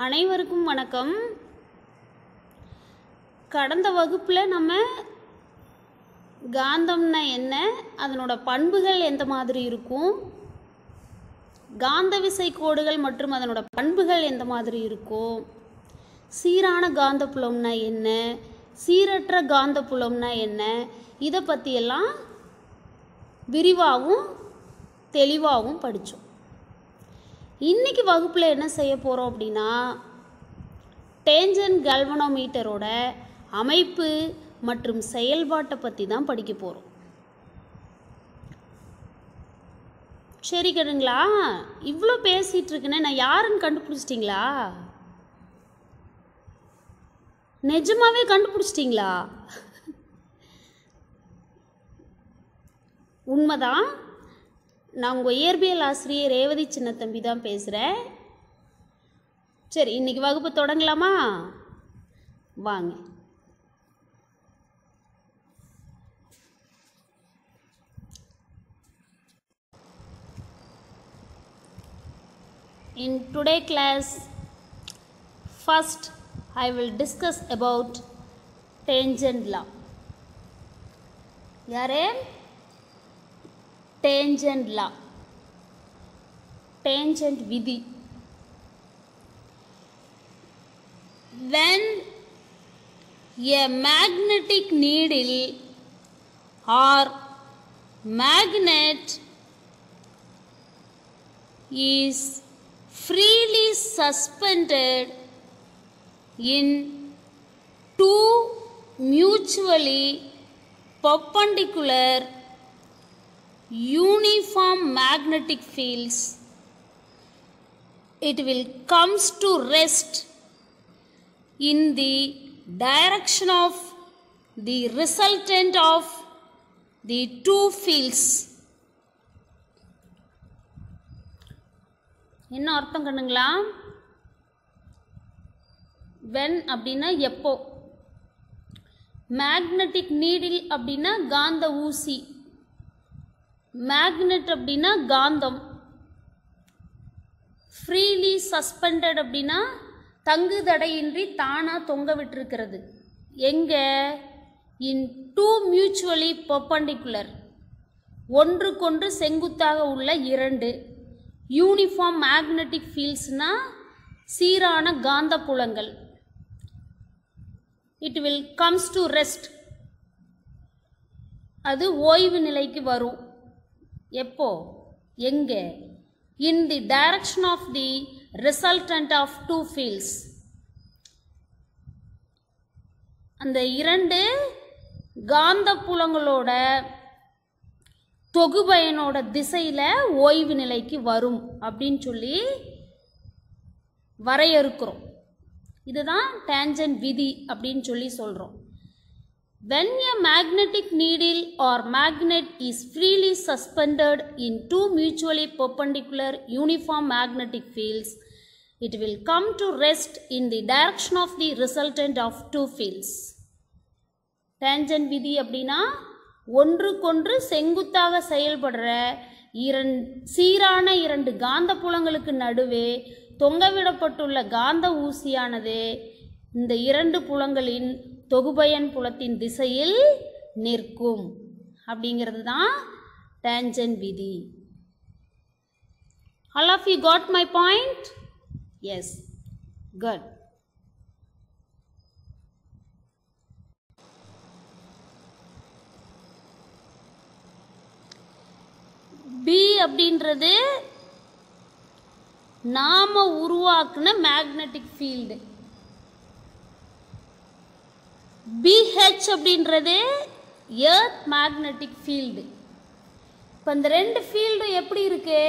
அனைவருக்கும் வணக்கம். கடந்த வகுப்புல நம்ம காந்தம்னா என்ன, அதனோட பண்புகள் எந்த மாதிரி இருக்கும், காந்த விசை கோடுகள் மற்றும் அதனோட பண்புகள் எந்த மாதிரி இருக்கும், சீரான காந்தப்புலம்னா என்ன, சீரற்ற காந்தப்புலம்னா என்ன, இதை பற்றியெல்லாம் விரிவாகவும் தெளிவாகவும் படித்தோம். இன்னைக்கு வகுப்பில் என்ன செய்ய போகிறோம் அப்படின்னா, டேஞ்சன்ட் கால்வனோமீட்டரோட அமைப்பு மற்றும் செயல்பாட்டை பற்றி தான் படிக்க போகிறோம். சரி கடுங்களா, இவ்வளோ பேசிகிட்டு இருக்கேன்னு நான் யாருன்னு கண்டுபிடிச்சிட்டிங்களா? நிஜமாவே கண்டுபிடிச்சிட்டிங்களா? உண்மைதான். நான் உங்கள் இயற்பியல் ஆசிரியர் ரேவதி சின்னத்தம்பி தான் பேசுகிறேன். சரி, இன்றைக்கி வகுப்பு தொடங்கலாமா? வாங்க. In today class, first I will discuss about tangent law. யாரே? Tangent law, tangent விதி. When a magnetic needle or magnet is freely suspended in two mutually perpendicular uniform magnetic fields, it will comes to rest in the direction of the resultant of the two fields. என்ன அர்த்தம் கண்ணுங்களா? when அப்படின்னா எப்போ, magnetic needle அப்படின்னா காந்த ஊசி, magnet அப்படின்னா காந்தம், freely suspended அப்படின்னா தங்கு தடையின்றி தானாக தொங்க விட்டுருக்கிறது. எங்கே? இன் டூ மியூச்சுவலி பெர்பெண்டிகுலர், ஒன்றுக்கொன்று செங்குத்தாக உள்ள இரண்டு, யூனிஃபார்ம் மேக்னெட்டிக் ஃபீல்ட்ஸ்னால் சீரான காந்த புலங்கள். It will comes to rest, அது ஓய்வு நிலைக்கு வரும். எப்போ? எங்கே? in the direction of the resultant of two fields, அந்த இரண்டு காந்த புலங்களோட தொகுபயனோட திசையில ஓய்வு நிலைக்கு வரும் அப்படின்னு சொல்லி வரையறுக்கிறோம். இதுதான் டேஞ்சன்ட் விதி அப்படின்னு சொல்லி சொல்றோம். When a magnetic needle or magnet is freely suspended in two mutually perpendicular uniform magnetic fields, it will come to rest in the direction of the resultant of two fields. Tangent விதி அப்படின்னா ஒன்றுக்கொன்று செங்குத்தாக செயல்படுற சீரான இரண்டு காந்த புலங்களுக்கு நடுவே தொங்கவிடப்பட்டுள்ள காந்த ஊசியானது இந்த இரண்டு புலங்களின் தொகுபயன் புலத்தின் திசையில் நிற்கும் அப்படிங்கிறது தான் டேஞ்சன்ட் விதி. All of you got my point? Yes, good. B அப்படின்றது நாம உருவாக்குன மேக்னெட்டிக் ஃபீல்டு. BH அப்படின்றது எர்த் மேக்னெட்டிக் ஃபீல்டு. இப்போ இந்த ரெண்டு ஃபீல்டும் எப்படி இருக்கு?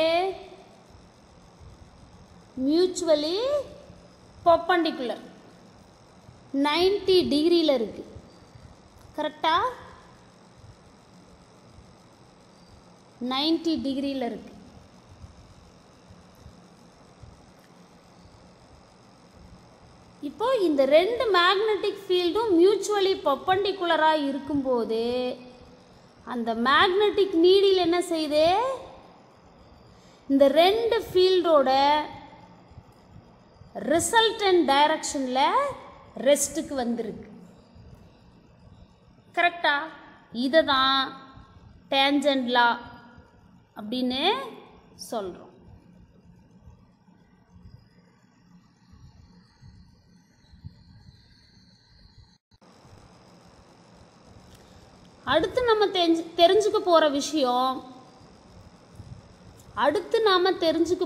மியூச்சுவலி பெர்பெண்டிகுலர், 90 டிகிரியில் இருக்கு. கரெக்டா? 90 டிகிரியில் இருக்கு. இப்போ இந்த ரெண்டு மேக்னெட்டிக் ஃபீல்டும் மியூச்சுவலி பெர்பெண்டிகுலராக இருக்கும்போது அந்த மேக்னெட்டிக் நீடில் என்ன செய்யுது? இந்த ரெண்டு ஃபீல்டோட ரிசல்டன்ட் டைரக்ஷனில் ரெஸ்ட்டுக்கு வந்திருக்கு. கரெக்டா? இதை தான் டேஞ்சன்ட் லா அப்படின்னு சொல்கிறோம். அடுத்து நம்ம தெரிஞ்சுக்க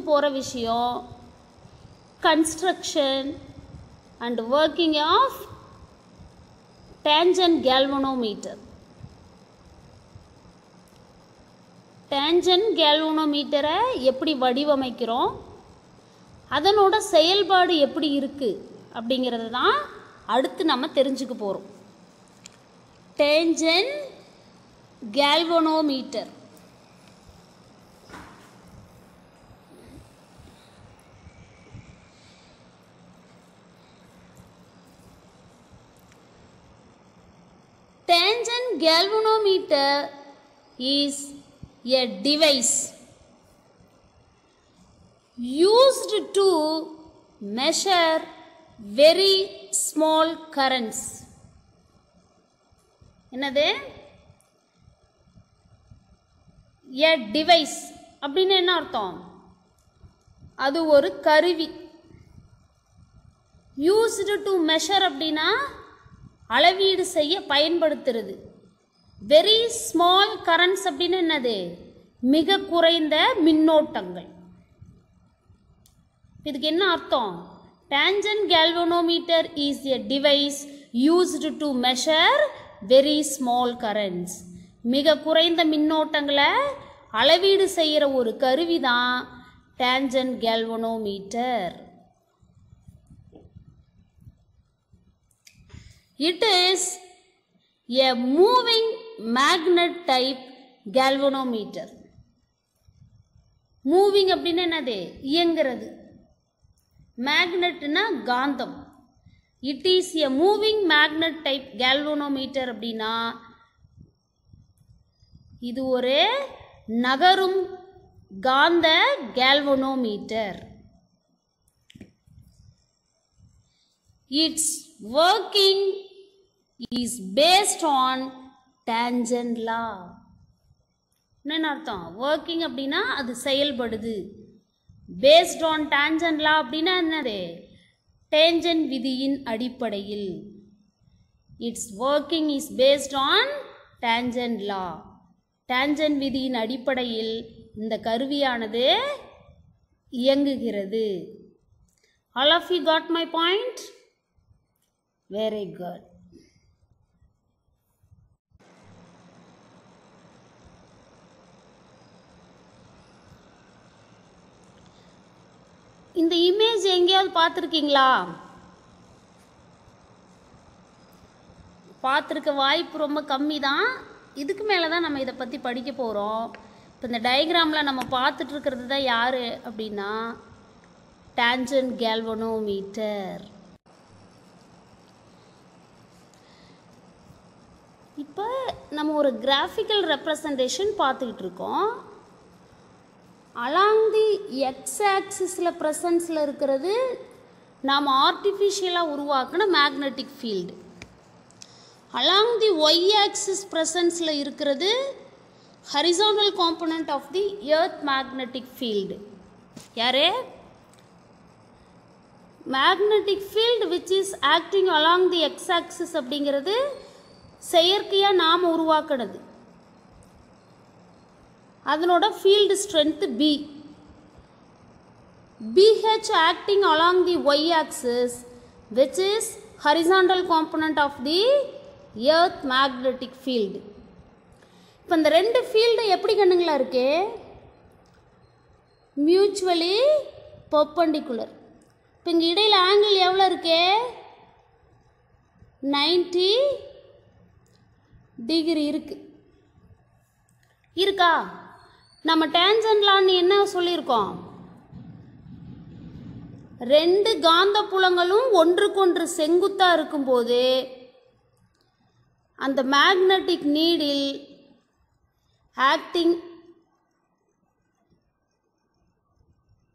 போகிற விஷயம் construction and working of tangent galvanometer. Tangent கேல்வனோமீட்டரை எப்படி வடிவமைக்கிறோம், அதனோட செயல்பாடு எப்படி இருக்குது அப்படிங்கிறது தான் அடுத்து நம்ம தெரிஞ்சுக்க போகிறோம். Tangent galvanometer. Tangent galvanometer is a device used to measure very small currents. என்னது? a device அப்படின்னு என்ன அர்த்தம்? அது ஒரு கருவி. used to measure அப்படின்னா அளவீடு செய்ய பயன்படுத்துறது. வெரி ஸ்மால் கரண்ட்ஸ் அப்படின்னு என்னது? மிக குறைந்த மின்னோட்டங்கள். இதுக்கு என்ன அர்த்தம்? Tangent galvanometer is a device used to measure very small currents. மிக குறைந்த மின்னோட்டங்களை அளவீடு செய்கிற ஒரு கருவி தான் tangent galvanometer. It is a moving magnet type galvanometer. Moving அப்படின்னு என்னது? இயங்கிறது. மேக்னெட்னா காந்தம். It is a moving magnet type galvanometer அப்படின்னா இது ஒரு நகரும் காந்த galvanometer. Its working is based on tangent law. என்ன அர்த்தம்? working அப்படின்னா அது செயல்படுது. based on tangent law அப்படின்னா என்னது? டேஞ்சன்ட் விதியின் அடிப்படையில். its working is based on tangent law. Tangent விதியின் அடிப்படையில் இந்த கருவியானது இயங்குகிறது. all of you got my point? Very good. இந்த இமேஜ் எங்கேயாவது பார்த்துருக்கீங்களா? பார்த்துருக்க வாய்ப்பு ரொம்ப கம்மி தான். இதுக்கு மேலே தான் நம்ம இதை பற்றி படிக்க போகிறோம். இப்போ இந்த டயக்ராமில் நம்ம பார்த்துட்டு இருக்கிறது தான் யார் அப்படின்னா டேஞ்சன்ட் கேல்வனோமீட்டர். இப்போ நம்ம ஒரு கிராஃபிக்கல் ரெப்ரசன்டேஷன் பார்த்துக்கிட்டு இருக்கோம். அலாங் தி எக்ஸ் ஆக்சிஸில் ப்ரெசன்ஸில் இருக்கிறது நாம் ஆர்டிஃபிஷியலாக உருவாக்கின magnetic field. Along the Y axis ப்ரெசன்ஸில் இருக்கிறது horizontal component of the earth magnetic field. யாரு? Magnetic field which is acting along the X axis அப்படிங்கிறது செயற்கையாக நாம் உருவாக்கினது. அதனோட field strength B. BH acting along the Y axis which is horizontal component of the earth magnetic field. இப்போ இந்த ரெண்டு field எப்படி கண்ணுங்களா இருக்கு? Mutually perpendicular. இப்போ இங்கே இடையில் ஆங்கிள் எவ்வளோ இருக்கு? 90 டிகிரி இருக்கா? நம்ம டேஞ்சன்ட் லான்னு என்ன சொல்லியிருக்கோம்? ரெண்டு காந்த புலங்களும் ஒன்றுக்கொன்று செங்குத்தாக இருக்கும்போது அந்த magnetic needle acting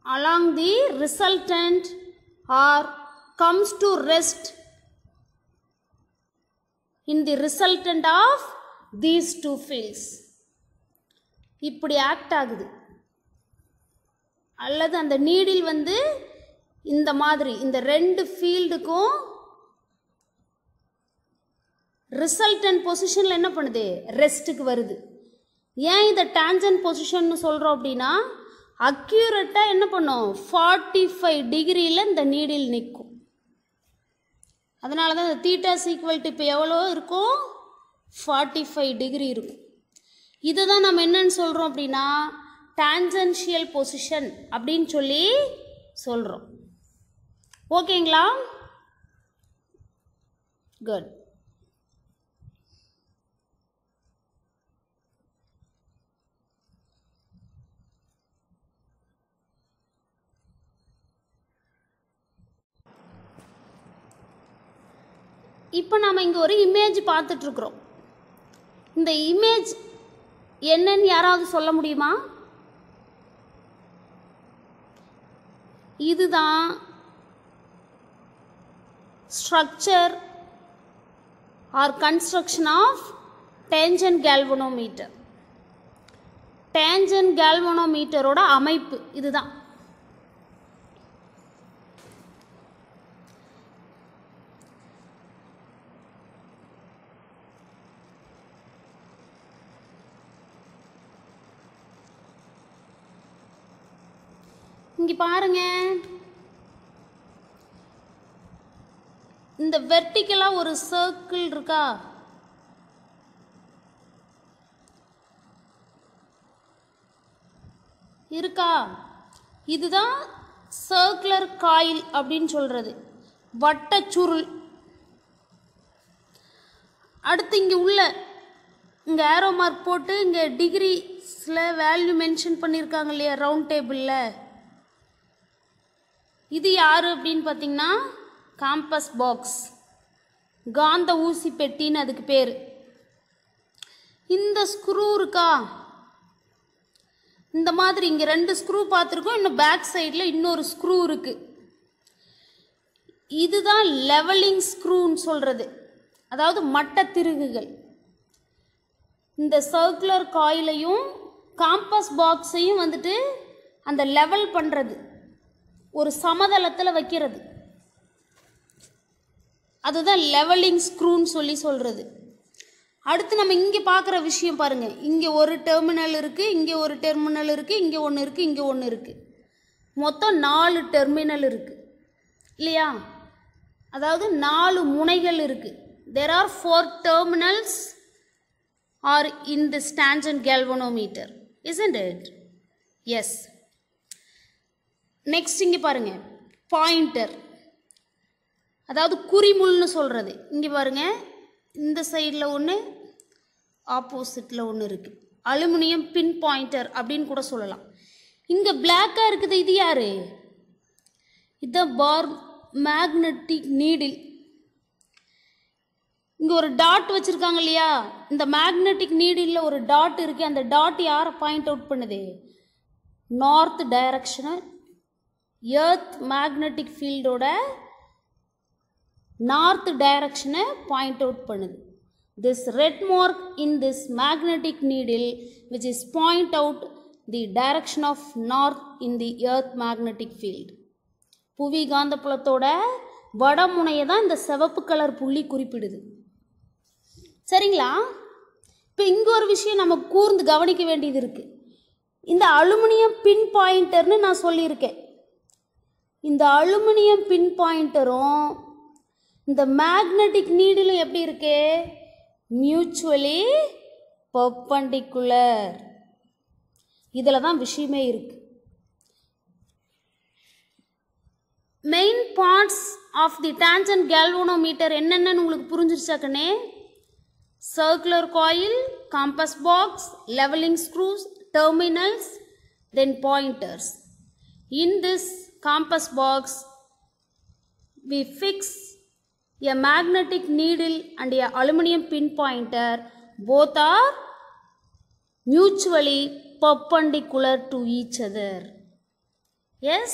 along the resultant or comes to rest in the resultant of these two fields. இப்படி ஆக்ட் ஆகுது. அல்லது அந்த நீடில் வந்து இந்த மாதிரி இந்த ரெண்டு ஃபீல்டுக்கும் ரிசல்டன்ட் பொசிஷனில் என்ன பண்ணுது, ரெஸ்ட்டுக்கு வருது. ஏன் இதை டேஞ்சன்ட் பொசிஷன்னு சொல்கிறோம் அப்படின்னா, அக்யூரேட்டாக என்ன பண்ணும், 45 டிகிரியில் இந்த நீடில் நிற்கும். அதனால தான் இந்த தீட்டாஸ் ஈக்குவல் டு இப்போ எவ்வளோ இருக்கும், 45 டிகிரி இருக்கும். இதை தான் நம்ம என்னன்னு சொல்கிறோம் அப்படின்னா டான்ஜென்ஷியல் பொசிஷன் அப்படின்னு சொல்லி சொல்கிறோம். ஓகேங்களா? குட். இப்போ நாம் இங்கே ஒரு இமேஜ் பார்த்துட்ருக்குறோம். இந்த இமேஜ் என்னன்னு யாராவது சொல்ல முடியுமா? இதுதான் structure or construction of tangent galvanometer. Tangent கேல்வனோமீட்டரோட அமைப்பு இதுதான். இங்கே பாருங்க, இந்த வெர்டிக்கலாக ஒரு சர்க்கிள் இருக்கா, இருக்கா? இதுதான் சர்க்குலர் காயில் அப்படின்னு சொல்றது, வட்டச்சுருள். அடுத்து இங்கே உள்ள இங்கே ஏரோ மார்க் போட்டு இங்கே டிகிரிஸில் வேல்யூ மென்ஷன் பண்ணியிருக்காங்க இல்லையா ரவுண்ட் டேபிளில், இது யார் அப்படின்னு பார்த்தீங்கன்னா காம்பஸ் பாக்ஸ், காந்த ஊசி பெட்டின்னு அதுக்கு பேர். இந்த ஸ்க்ரூ இருக்கா, இந்த மாதிரி இங்கே 2 ஸ்க்ரூ பார்த்துருக்கோம், இன்னும் பேக் சைடில் இன்னொரு ஸ்க்ரூ இருக்குது. இதுதான் லெவலிங் ஸ்க்ரூன்னு சொல்கிறது, அதாவது மட்ட திருகுகள். இந்த சர்க்குலர் காயிலையும் காம்பஸ் பாக்ஸையும் வந்துட்டு அந்த லெவல் பண்ணுறது, ஒரு சமதளத்தில் வைக்கிறது, அதுதான் லெவலிங் ஸ்க்ரூன்னு சொல்லி சொல்கிறது. அடுத்து நம்ம இங்கே பார்க்குற விஷயம் பாருங்கள், இங்கே ஒரு டெர்மினல் இருக்குது, இங்கே ஒரு டெர்மினல் இருக்குது, இங்கே ஒன்று இருக்குது, இங்கே ஒன்று இருக்குது, மொத்தம் 4 டெர்மினல் இருக்குது இல்லையா? அதாவது 4 முனைகள் இருக்குது. There are 4 terminals are in this tangent galvanometer, isn't it? Yes. Next இங்கே பாருங்கள், பாயிண்டர், அதாவது குறிமுள்னு சொல்கிறது. இங்கே பாருங்கள், இந்த சைடில் ஒன்று, ஆப்போசிட்டில் ஒன்று இருக்குது. அலுமினியம் பின் பாயிண்டர் அப்படின்னு கூட சொல்லலாம். இங்கே பிளாக்காக இருக்குது, இது யார்? இது பார் மேக்னெட்டிக் நீடில். இங்கே ஒரு டாட் வச்சுருக்காங்க இல்லையா, இந்த மேக்னெட்டிக் நீடிலில் ஒரு டாட் இருக்குது. அந்த டாட் யாரை பாயிண்ட் அவுட் பண்ணுது? நார்த் டைரக்ஷனை, எர்த் மேக்னெட்டிக் ஃபீல்டோட நார்த் டைரக்ஷனை பாயிண்ட் அவுட் பண்ணுது. This red mark in this magnetic needle which is point out the direction of north in the earth magnetic field. புவி காந்தப்புலத்தோட வடமுனையை தான் இந்த சிவப்பு கலர் புள்ளி குறிப்பிடுது. சரிங்களா? இப்போ இங்கே ஒரு விஷயம் நம்ம கூர்ந்து கவனிக்க வேண்டியது இருக்குது. இந்த அலுமினியம் பின் பாயிண்டர்னு நான் சொல்லியிருக்கேன். இந்த அலுமினியம் பின் பாயிண்டரும் இந்த மேக்னெட்டிக் நீடிலும் எப்படி இருக்கு? Mutually perpendicular. இதில் தான் விஷயமே இருக்கு. Main parts of the tangent galvanometer என்னென்னு உங்களுக்கு புரிஞ்சிருச்சாக்கண்ணே? Circular coil, compass box, levelling screws, terminals, then pointers. In this compass box we fix a magnetic needle and a aluminum pin pointer. Both are mutually perpendicular to each other. Yes?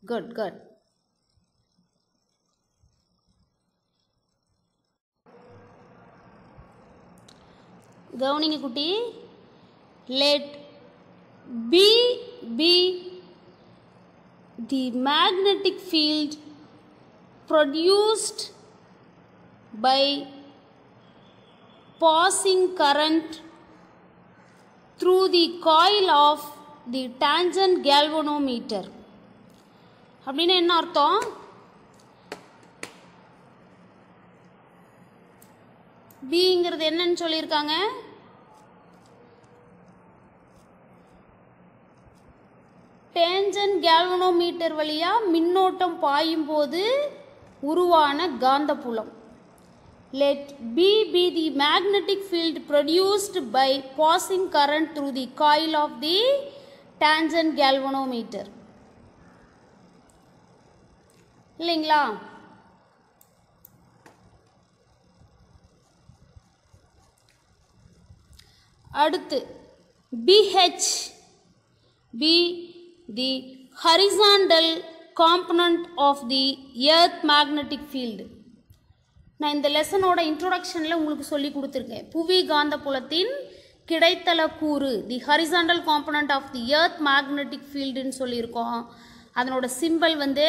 Good. கவனிங்க குட்டி. let B be the magnetic field produced by passing current through the coil of the tangent galvanometer. அப்படின்னா என்ன அர்த்தம்? பிங்கிறது என்னன்னு சொல்லியிருக்காங்க? Tangent galvanometer வழியா மின்னோட்டம் பாயும் போது உருவான காந்தப்புலம். let B be the magnetic field produced by passing current through the coil of the tangent galvanometer. இல்லைங்களா? அடுத்து BH be the horizontal component of the earth magnetic field. நான் இந்த லெசனோட இன்ட்ரோடக்ஷனில் உங்களுக்கு சொல்லி கொடுத்துருக்கேன். புவி காந்தப்புலத்தின் கிடைத்தல கூறு, the horizontal component of the earth magnetic ஃபீல்டுன்னு சொல்லியிருக்கோம். அதனோட சிம்பிள் வந்து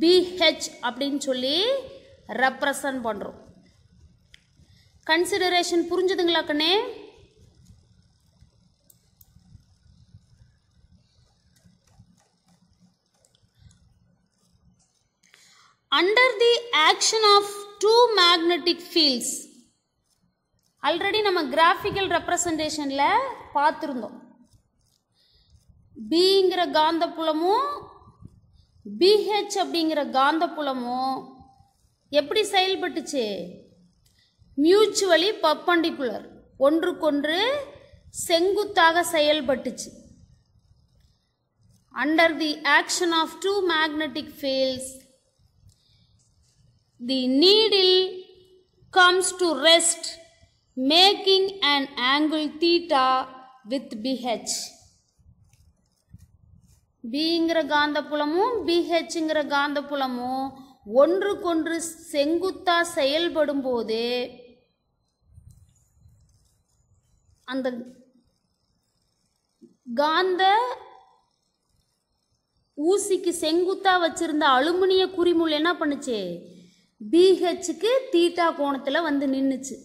பிஹெச் அப்படின்னு சொல்லி ரெப்ரசன்ட் பண்ணுறோம். கன்சிடரேஷன் புரிஞ்சுதுங்களா கண்ணே? Under the action of two magnetic fields, already நம்ம கிராஃபிக்கல் ரெப்ரசன்டேஷன்ல பார்த்துருந்தோம். பிங்கிற காந்தப்புலமும் பிஹெச் அப்படிங்கிற காந்தப்புலமும் எப்படி செயல்பட்டுச்சு? மியூச்சுவலி பர்பண்டிகுலர், ஒன்றுக்கொன்று செங்குத்தாக செயல்பட்டுச்சு. Under the action of two magnetic fields, the needle comes to rest, making an angle theta with BH. Bங்கிற காந்தப்புலமும் BHங்கிற காந்தப்புலமும் ஒன்றுக்கொன்று செங்குத்தா செயல்படும் போது அந்த காந்த ஊசிக்கு செங்குத்தா வச்சிருந்த அலுமினிய குறிமுள் என்ன பண்ணுச்சு? பிஹெச்சுக்கு தீட்டா கோணத்தில் வந்து நின்றுச்சு.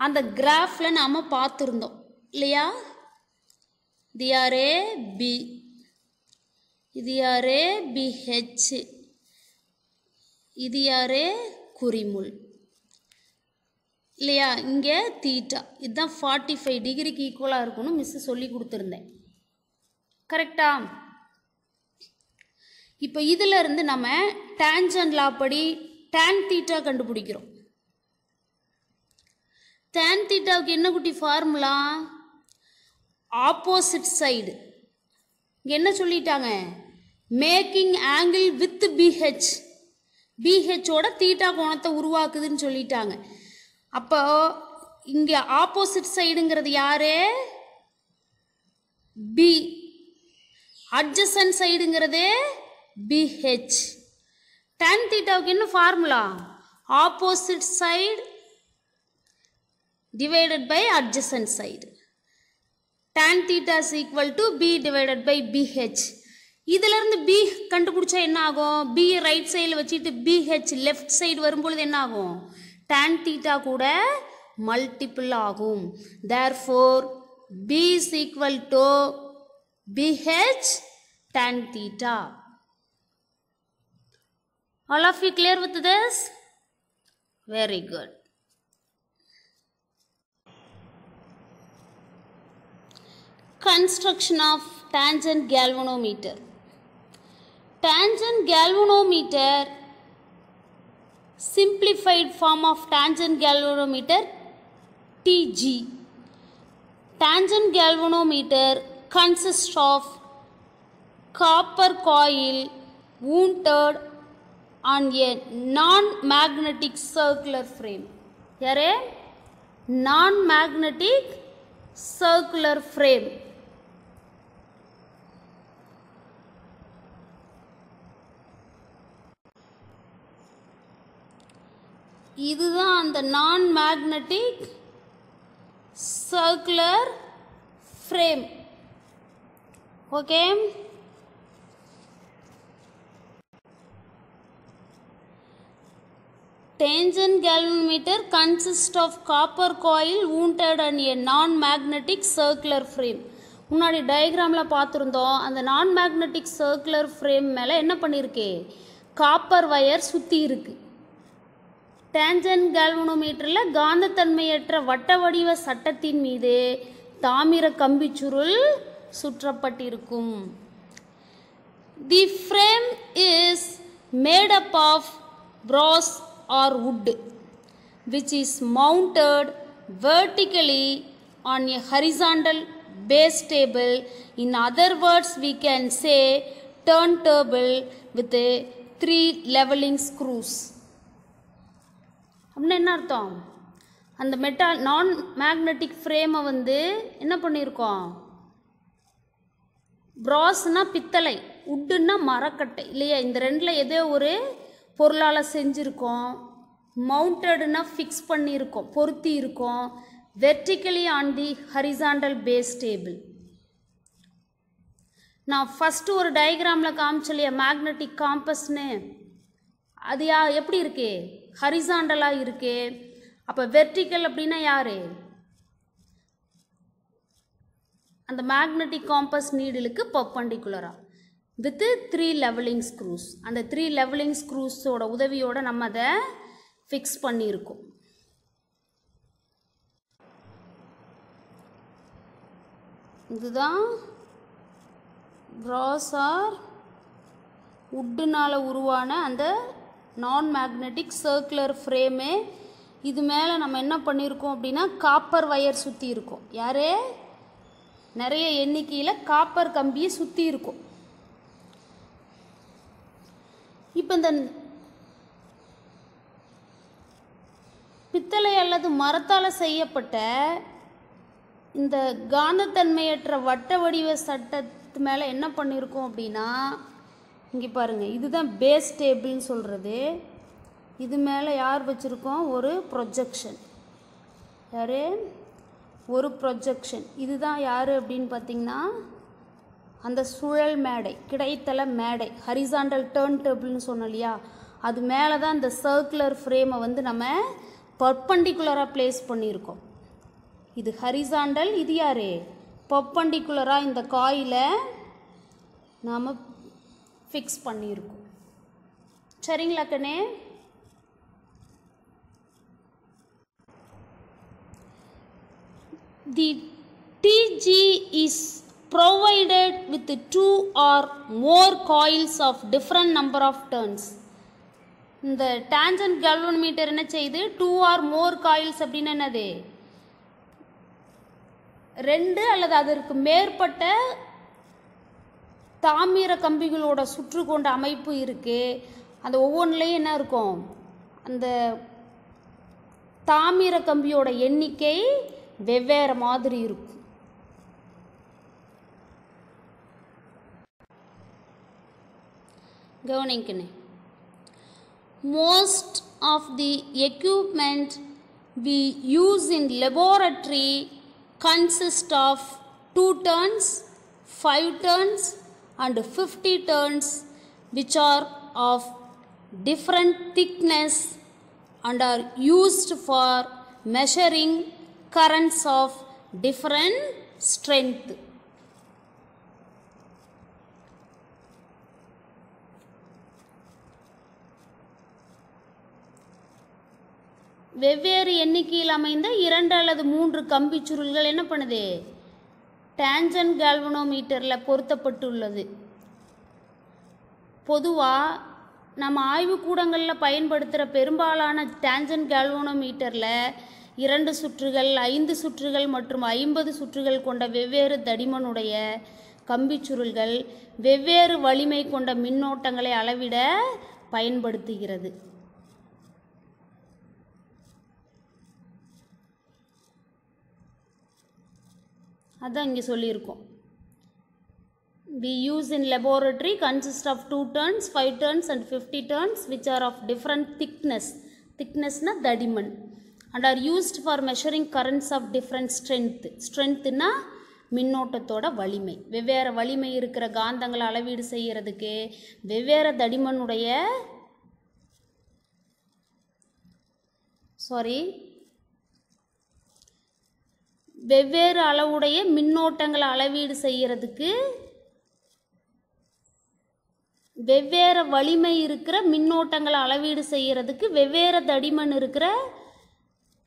அந்த கிராஃபில் நாம் பார்த்துருந்தோம் இல்லையா? இது யாரே பி, இது யாரே பிஹெச், இது யாரே குறிமுள் இல்லையா? இங்கே தீட்டா இதுதான் 45 டிகிரிக்கு ஈக்குவலாக இருக்குன்னு மிஸ்ஸு சொல்லி கொடுத்துருந்தேன். கரெக்டா? இப்போ இதில் இருந்து நம்ம டேன்ஜென்ட் லா படி tan தீட்டா கண்டுபிடிக்கிறோம். tan தீட்டாவுக்கு என்ன குட்டி ஃபார்முலா? Opposite side. இங்கே என்ன சொல்லிட்டாங்க? மேக்கிங் ஆங்கிள் வித் பிஹெச், பிஹெச்சோட தீட்டா கோணத்தை உருவாக்குதுன்னு சொல்லிட்டாங்க. அப்போ இங்கே ஆப்போசிட் சைடுங்கிறது யாரு? பி. அட்ஜசன்ட் சைடுங்கிறது பிஹெச். tan தீட்டாவுக்கு என்ன formula? Opposite side divided by adjacent side. tan theta is equal to b divided by bh. இதிலிருந்து b கண்டுபிடிச்சா என்ன ஆகும்? b ரைட் சைடில் வச்சுட்டு bh லெஃப்ட் சைடு வரும்பொழுது என்ன ஆகும்? tan theta கூட மல்டிபிள் ஆகும். therefore b is equal to bh tan theta. All of you clear with this? Very good. Construction of tangent galvanometer. Tangent galvanometer, simplified form of tangent galvanometer, TG. Tangent galvanometer consists of copper coil wounded on a non-magnetic circular frame. Yare non-magnetic circular frame. இதுதான் அந்த non-magnetic circular frame. Okay. Tangent galvanometer consists of copper coil wounded on a non-magnetic circular frame. முன்னாடி டயக்ராமில் பார்த்துருந்தோம். அந்த நான் magnetic circular frame மேலே என்ன பண்ணியிருக்கு, copper wire சுற்றி இருக்கு. டேஞ்சன்ட் கேல்வனோமீட்டரில் காந்தத்தன்மையற்ற வட்ட வடிவ சட்டத்தின் மீது தாமிர கம்பிச்சுருள் சுற்றப்பட்டிருக்கும். The frame is made up of brass or wood which is mounted vertically on a horizontal base table. In other words, we can say turntable with 3 leveling screws. அப்படின்னா என்ன அர்த்தம், அந்த மெட்டால் நான் மேக்னெட்டிக் ஃப்ரேமை வந்து என்ன பண்ணியிருக்கோம், பிராஸ்னா பித்தளை, உட்டுன்னா மரக்கட்டை இல்லையா, இந்த ரெண்டில் ஏதோ ஒரு பொருளால் செஞ்சுருக்கோம். மவுண்டட்னா ஃபிக்ஸ் பண்ணியிருக்கோம், பொருத்தி இருக்கோம். Vertically on the horizontal base table. நான் ஃபஸ்ட்டு ஒரு டயக்ராமில் காமிச்சலையா மேக்னெட்டிக் காம்பஸ்னு, அது எப்படி இருக்கு, ஹரிசாண்டலாக இருக்கு. அப்போ வெர்டிக்கல் அப்படின்னா யார், அந்த மேக்னெட்டிக் காம்பஸ் நீடிலுக்கு பர்பண்டிகுலராக வித் 3 லெவலிங் ஸ்க்ரூஸ். அந்த 3 லெவலிங் ஸ்க்ரூஸோட உதவியோடு நம்ம அதை ஃபிக்ஸ் பண்ணியிருக்கோம். இதுதான் brass ஆர் உட்டுனால் உருவான அந்த நான் மேக்னெட்டிக் சர்க்குலர் ஃப்ரேமே. இது மேலே நம்ம என்ன பண்ணியிருக்கோம் அப்படின்னா காப்பர் வயர் சுற்றி இருக்கோம். யார், நிறைய எண்ணிக்கையில் காப்பர் கம்பியை சுற்றி இருக்கும். இப்போ இந்த பித்தளை அல்லது மரத்தால் செய்யப்பட்ட இந்த காந்தத்தன்மையற்ற வட்ட வடிவ சட்டத்து மேலே என்ன பண்ணியிருக்கோம் அப்படின்னா, இங்கே பாருங்கள், இதுதான் பேஸ் டேபிள்னு சொல்கிறது. இது மேலே யார் வச்சுருக்கோம், ஒரு ப்ரொஜெக்ஷன். யார், ஒரு ப்ரொஜெக்ஷன். இதுதான் யார் அப்படின்னு பார்த்திங்கன்னா அந்த சுழல் மேடை, கிடைத்தல மேடை, ஹரிசாண்டல் டர்ன் டேபிள்னு சொன்னோம் இல்லையா, அது மேலே தான் இந்த சர்க்குலர் ஃப்ரேமை வந்து நம்ம பர்பண்டிகுலராக ப்ளேஸ் பண்ணியிருக்கோம். இது ஹரிசாண்டல், இது யார், பர்பண்டிகுலராக இந்த காயிலை நாம் ஃபிக்ஸ் பண்ணியிருக்கோம். சரிங்களா கண்ணே? தி டிஜி is provided with 2 or more coils of different number of turns. இந்த tangent galvanometer என்ன செய்யுது, 2 or more coils அப்படின்னா என்னது, 2 அல்லது அதற்கு மேற்பட்ட தாமிர கம்பிகளோட சுற்று கொண்ட அமைப்பு இருக்குது. அந்த ஒவ்வொன்றுலேயும் என்ன இருக்கும், அந்த தாமிர கம்பியோட எண்ணிக்கை வெவ்வேறு மாதிரி இருக்கும். கவனிக்கணே, most of the equipment we use in laboratory consist of 2 turns, 5 turns and 50 turns, which are of different thickness and are used for measuring currents of different strength. வெவ்வேறு எண்ணிக்கையில் அமைந்த 2 அல்லது 3 கம்பி சுருள்கள் என்ன பண்ணுது, டேஞ்சன்ட் கேல்வனோமீட்டரில் பொருத்தப்பட்டுள்ளது. பொதுவாக நம்ம ஆய்வுக்கூடங்களில் பயன்படுத்துகிற பெரும்பாலான டேஞ்சன்ட் கேல்வனோமீட்டரில் 2 சுற்றுகள், 5 சுற்றுகள் மற்றும் 50 சுற்றுகள் கொண்ட வெவ்வேறு தடிமனுடைய கம்பி சுருள்கள் வெவ்வேறு வலிமை கொண்ட மின்னோட்டங்களை அளவிட பயன்படுத்துகிறது. அதான் இங்கே சொல்லியிருக்கோம். we use in laboratory consist of 2 turns, 5 turns and 50 turns which are of different thickness. thickness na தடிமன். and are used for measuring currents of different strength. Strengthனா மின்னோட்டத்தோட வலிமை. வெவ்வேறு வலிமை இருக்கிற காந்தங்களை அளவீடு செய்யறதுக்கு வெவ்வேறு தடிமனுடைய வெவ்வேறு அளவுடைய மின்னோட்டங்களை அளவீடு செய்யறதுக்கு வெவ்வேறு வலிமை இருக்கிற மின்னோட்டங்களை அளவீடு செய்யறதுக்கு வெவ்வேறு தடிமன் இருக்கிற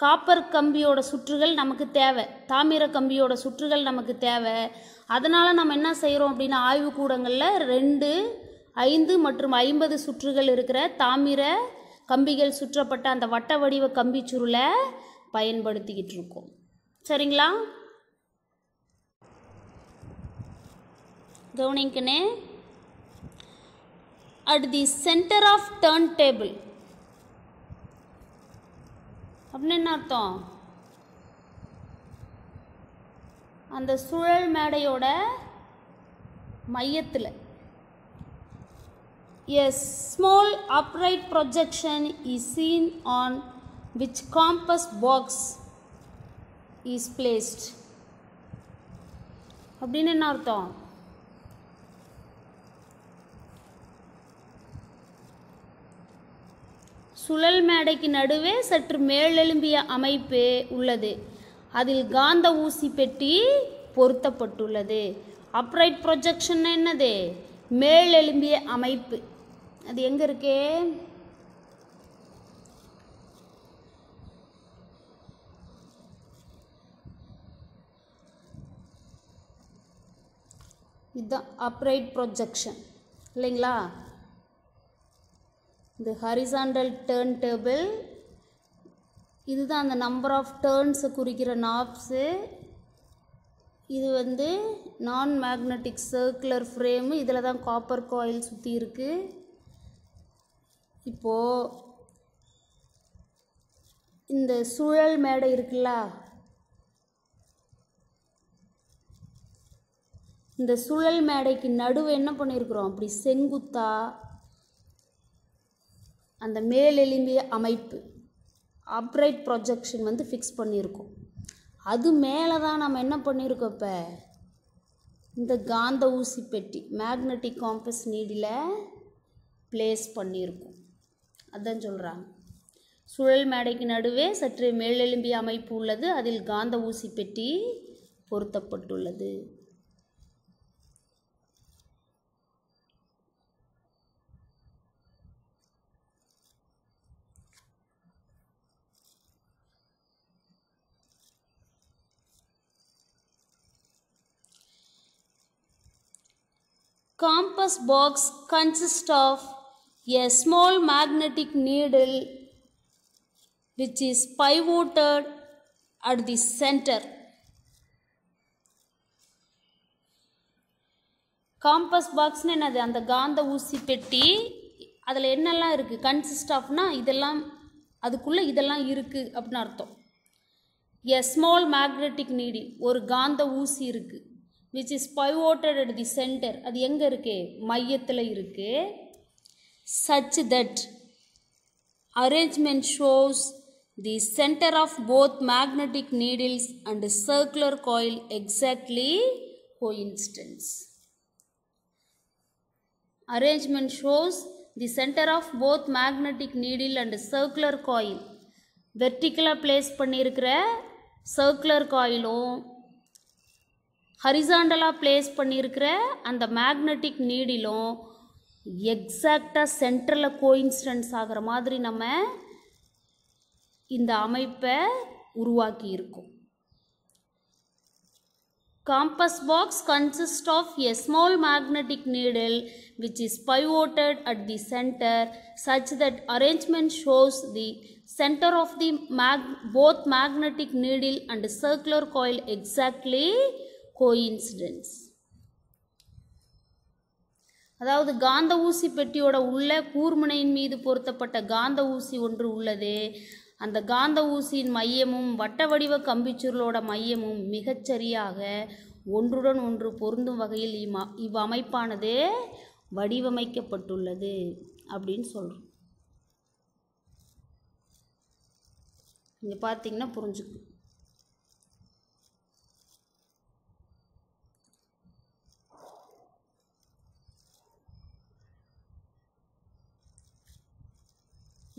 காப்பர் கம்பியோட சுற்றுகள் நமக்கு தேவை, தாமிர கம்பியோட சுற்றுகள் நமக்கு தேவை. அதனால் நம்ம என்ன செய்கிறோம் அப்படின்னா ஆய்வுக்கூடங்களில் 2, 5 மற்றும் 50 சுற்றுகள் இருக்கிற தாமிர கம்பிகள் சுற்றப்பட்ட அந்த வட்ட வடிவ கம்பி சுருளை பயன்படுத்திக்கிட்டு இருக்கோம். சரிங்களா? கவனிக்கனே. At the center of turntable அப்படின்னு என்ன அர்த்தம்? அந்த சுழல் மேடையோட மையத்தில் a small upright projection is seen on which compass box is placed. அப்படின்னு என்ன அர்த்தம்? சுழல் மேடைக்கு நடுவே சற்று மேலெழும்பிய அமைப்பு உள்ளது. அதில் காந்த ஊசி பெட்டி பொருத்தப்பட்டுள்ளது. அப்ரைட் ப்ரொஜெக்ஷன் என்னது? மேலெழும்பிய அமைப்பு. அது எங்கே இருக்கு? இதுதான் அப்ரைட் ப்ரொஜெக்ஷன் இல்லைங்களா? இந்த ஹரிசாண்டல் டர்ன் டேபிள் இதுதான் அந்த நம்பர் ஆஃப் டேர்ன்ஸை குறிக்கிற நாப்ஸு. இது வந்து நான் மேக்னட்டிக் சர்க்குலர் ஃப்ரேமு. இதில் தான் காப்பர் காயில் சுற்றி இருக்குது. இப்போது இந்த சுழல் மேடை இருக்குல்ல, இந்த சுழல் மேடைக்கு நடுவே என்ன பண்ணியிருக்கிறோம்? அப்படி செங்குத்தா அந்த மேலெழும்பிய அமைப்பு அப்ரைட் ப்ரொஜெக்ஷன் வந்து ஃபிக்ஸ் பண்ணியிருக்கோம். அது மேலே தான் நம்ம என்ன பண்ணியிருக்கோம்? இப்போ இந்த காந்த ஊசி பெட்டி மேக்னட்டிக் காம்பஸ் நீடில் பிளேஸ் பண்ணியிருக்கோம். அதுதான் சொல்கிறாங்க. சுழல் மேடைக்கு நடுவே சற்று மேலெழும்பிய அமைப்பு உள்ளது. அதில் காந்த ஊசி பெட்டி பொருத்தப்பட்டுள்ளது. Compass box consists of a small magnetic needle which is pivoted at the center. Compass பாக்ஸ்னு என்னது? அந்த காந்த ஊசி பெட்டி. அதில் என்னெல்லாம் இருக்குது? கன்சிஸ்ட் ஆஃப்னா இதெல்லாம், அதுக்குள்ளே இதெல்லாம் இருக்குது அப்படின்னு அர்த்தம். a small magnetic needle, ஒரு காந்த ஊசி இருக்குது. which is pivoted at the center, அது எங்கே இருக்கு? மையத்தில் இருக்கு. such that arrangement shows the center of both magnetic needles and circular coil exactly coincidence. Arrangement shows the center of both magnetic needle and circular coil. வெர்டிக்கலாக place பண்ணியிருக்கிற circular காயிலும் ஹரிசாண்டலாக place பண்ணியிருக்கிற அந்த மேக்னட்டிக் நீடிலும் எக்ஸாக்டாக சென்டரில் கோயின்சிடன்ஸ் ஆகிற மாதிரி நம்ம இந்த அமைப்பை உருவாக்கி இருக்கோம். Compass box consists of a small magnetic needle which is pivoted at the center such that arrangement shows the center of the both magnetic needle and circular coil exactly coincidence. அதாவது காந்த ஊசி பெட்டியோட உள்ள கூர்முனையின் மீது பொருத்தப்பட்ட காந்த ஊசி ஒன்று உள்ளது. அந்த காந்த ஊசியின் மையமும் வட்ட வடிவ கம்பிச்சுருளோட மையமும் மிகச்சரியாக ஒன்றுடன் ஒன்று பொருந்தும் வகையில் இவ்வமைப்பானது வடிவமைக்கப்பட்டுள்ளது அப்படின்னு சொல்கிறோம். இங்கே பார்த்தீங்கன்னா புரிஞ்சுக்கும்.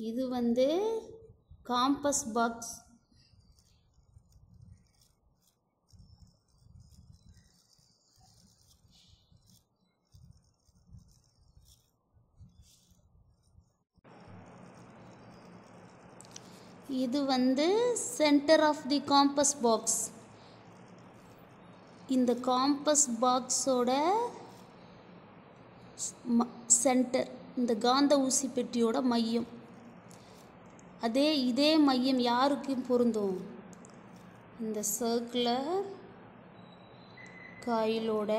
இது வந்து காம்பஸ் பாக்ஸ். இது வந்து centre of the compass box. இந்த காம்பஸ் பாக்ஸோட சென்டர் இந்த காந்த ஊசி பெட்டியோட மையம். இதே மையம் யாருக்கும் பொருந்தும்? இந்த சர்க்குலர் காயிலோட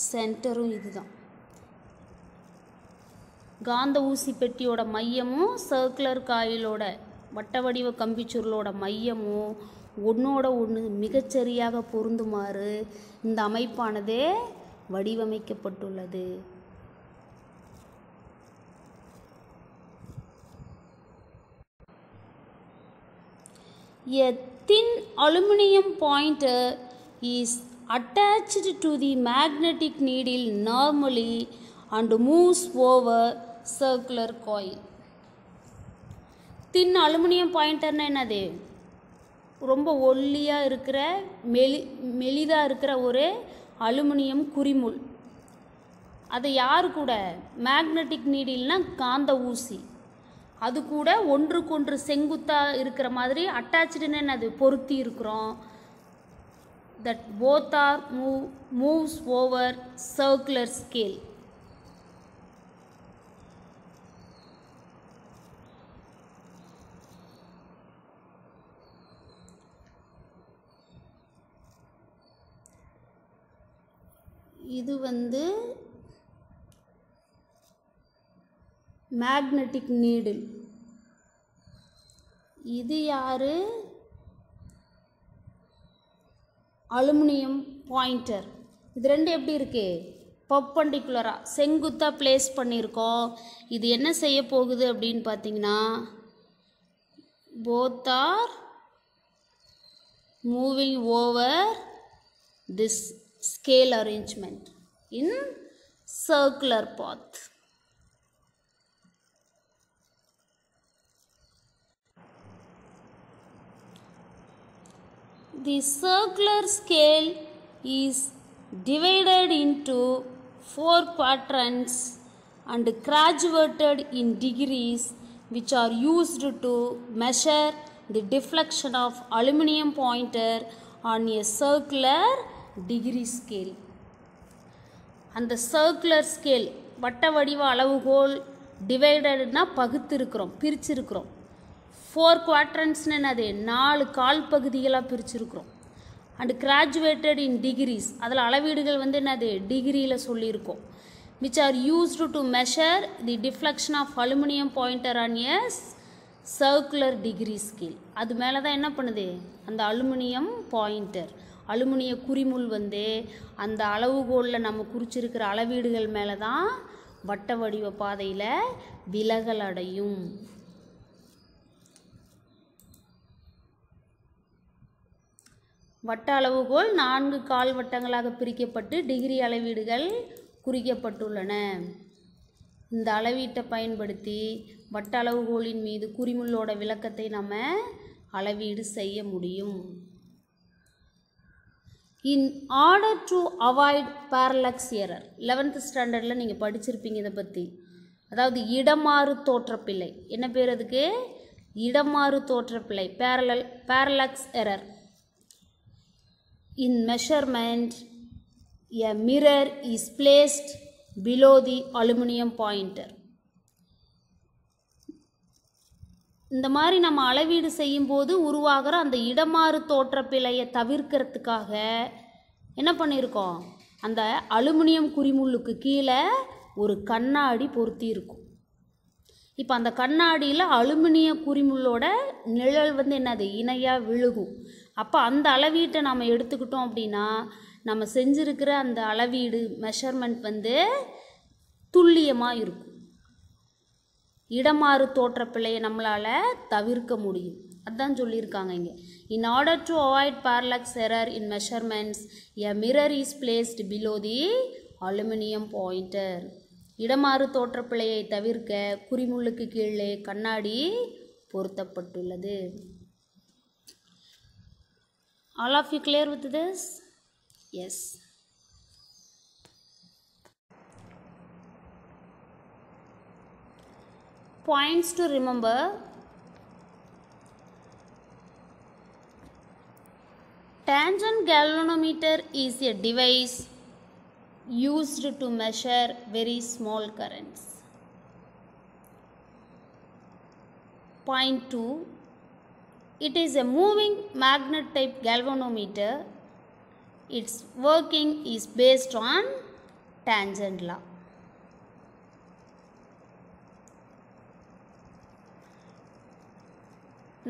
சென்டரும் இதுதான். காந்த ஊசி பெட்டியோட மையமும் சர்க்குலர் காயிலோட வட்ட வடிவ கம்பிச்சுருளோட மையமும் ஒன்றோட ஒன்று மிகச்சரியாக பொருந்துமாறு இந்த அமைப்பானதே வடிவமைக்கப்பட்டுள்ளது. A thin aluminum pointer is attached to the magnetic needle normally and moves over circular coil. Thin aluminum pointer என்னது? ரொம்ப ஒல்லியாக இருக்கிற மெலிதாக இருக்கிற ஒரு அலுமினியம் குறிமுள். அது யார் கூட? மேக்னெட்டிக் நீடில்னா காந்த ஊசி. அது கூட ஒன்றுக்கொன்று செங்குத்தாக இருக்கிற மாதிரி அட்டாச்சுன்னு என்னது? பொருத்தி இருக்கிறோம். That both are moves over circular scale. இது வந்து மேக்னெட்டிக் நீடில். இது யாரு? Aluminium pointer. இது ரெண்டு எப்படி இருக்கு? பர்பெண்டிகுலராக செங்குத்தாக பிளேஸ் பண்ணியிருக்கோம். இது என்ன செய்ய போகுது அப்படின்னு பார்த்தீங்கன்னா, both are moving over this scale arrangement in circular path. The circular scale is divided into 4 quadrants and graduated in degrees, which are used to measure the deflection of aluminum pointer on a circular degree scale. அந்த circular scale வட்ட வடிவ அளவுகோல் டிவைடட்னா பகுத்திருக்கிறோம், பிரிச்சிருக்கிறோம். 4 குவாட்ரண்ட்ஸ்னு என்னது? 4 கால் பகுதிகளாக பிரிச்சிருக்கிறோம். And graduated in degrees, அதில் அளவீடுகள் வந்து என்னது? டிகிரியில் சொல்லியிருக்கோம். Which are used to measure the deflection of aluminium pointer on a circular degree scale. அது மேலே தான் என்ன பண்ணுது? அந்த அலுமினியம் பாயிண்டர் அலுமினிய குறிமுள் வந்து அந்த அளவுகோலில் நம்ம குறிச்சிருக்கிற அளவீடுகள் மேலே தான் வட்ட வடிவ பாதையில் விலகல் அடையும். வட்ட அளவுகோல் 4 கால் வட்டங்களாக பிரிக்கப்பட்டு டிகிரி அளவீடுகள் குறிக்கப்பட்டுள்ளன. இந்த அளவீட்டை பயன்படுத்தி வட்ட அளவுகோலின் மீது குறிமுள்ளோட விளக்கத்தை நம்ம அளவீடு செய்ய முடியும். In order to avoid parallax error, 11th ஸ்டாண்டர்டில் நீங்கள் படிச்சிருப்பீங்க இதை பற்றி. அதாவது இடமாறு தோற்றப்பிழை. என்ன பேர் அதுக்கு? இடமாறு தோற்றப்பிழை, parallax error. In measurement, a mirror is placed below the aluminum pointer. இந்த மாதிரி நம்ம அளவீடு செய்யும்போது உருவாகிற அந்த இடமாறு தோற்றப்பிழையை தவிர்க்கிறதுக்காக என்ன பண்ணியிருக்கோம்? அந்த அலுமினியம் குறிமுள்ளுக்கு கீழே ஒரு கண்ணாடி பொருத்தி இருக்கும். இப்போ அந்த கண்ணாடியில் அலுமினிய குறிமுள்ளோட நிழல் வந்து என்னது? இணையாக விழுகும். அப்போ அந்த அளவீட்டை நம்ம எடுத்துக்கிட்டோம் அப்படின்னா நம்ம செஞ்சுருக்கிற அந்த அளவீடு மெஷர்மெண்ட் வந்து துல்லியமாக இருக்கும். இடமாறு தோற்றப்பிழையை நம்மளால் தவிர்க்க முடியும். அதான் சொல்லியிருக்காங்க இங்கே. In order to avoid parallax error in measurements, a mirror is placed below the aluminum pointer. இடமாறு தோற்றப்பிழையை தவிர்க்க குறிமுள்ளுக்கு கீழே கண்ணாடி பொருத்தப்பட்டுள்ளது. All of you clear with this? Yes. Points to remember. Tangent galvanometer is a device used to measure very small currents. Point 2. It is a moving magnet type galvanometer. Its working is based on tangent law.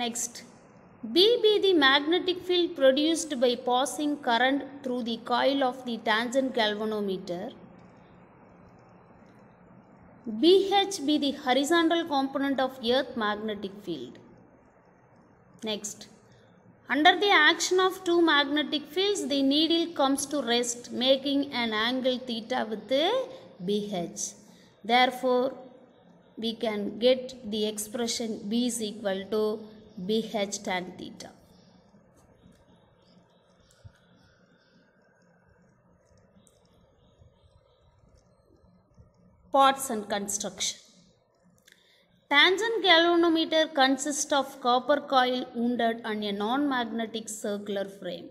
Next, B be the magnetic field produced by passing current through the coil of the tangent galvanometer. BH be the horizontal component of earth magnetic field. Next, under the action of two magnetic fields, the needle comes to rest, making an angle theta with the BH. Therefore, we can get the expression B is equal to BH tan theta. Parts and construction. Tangent galvanometer consists of copper coil wounded on a non-magnetic circular frame.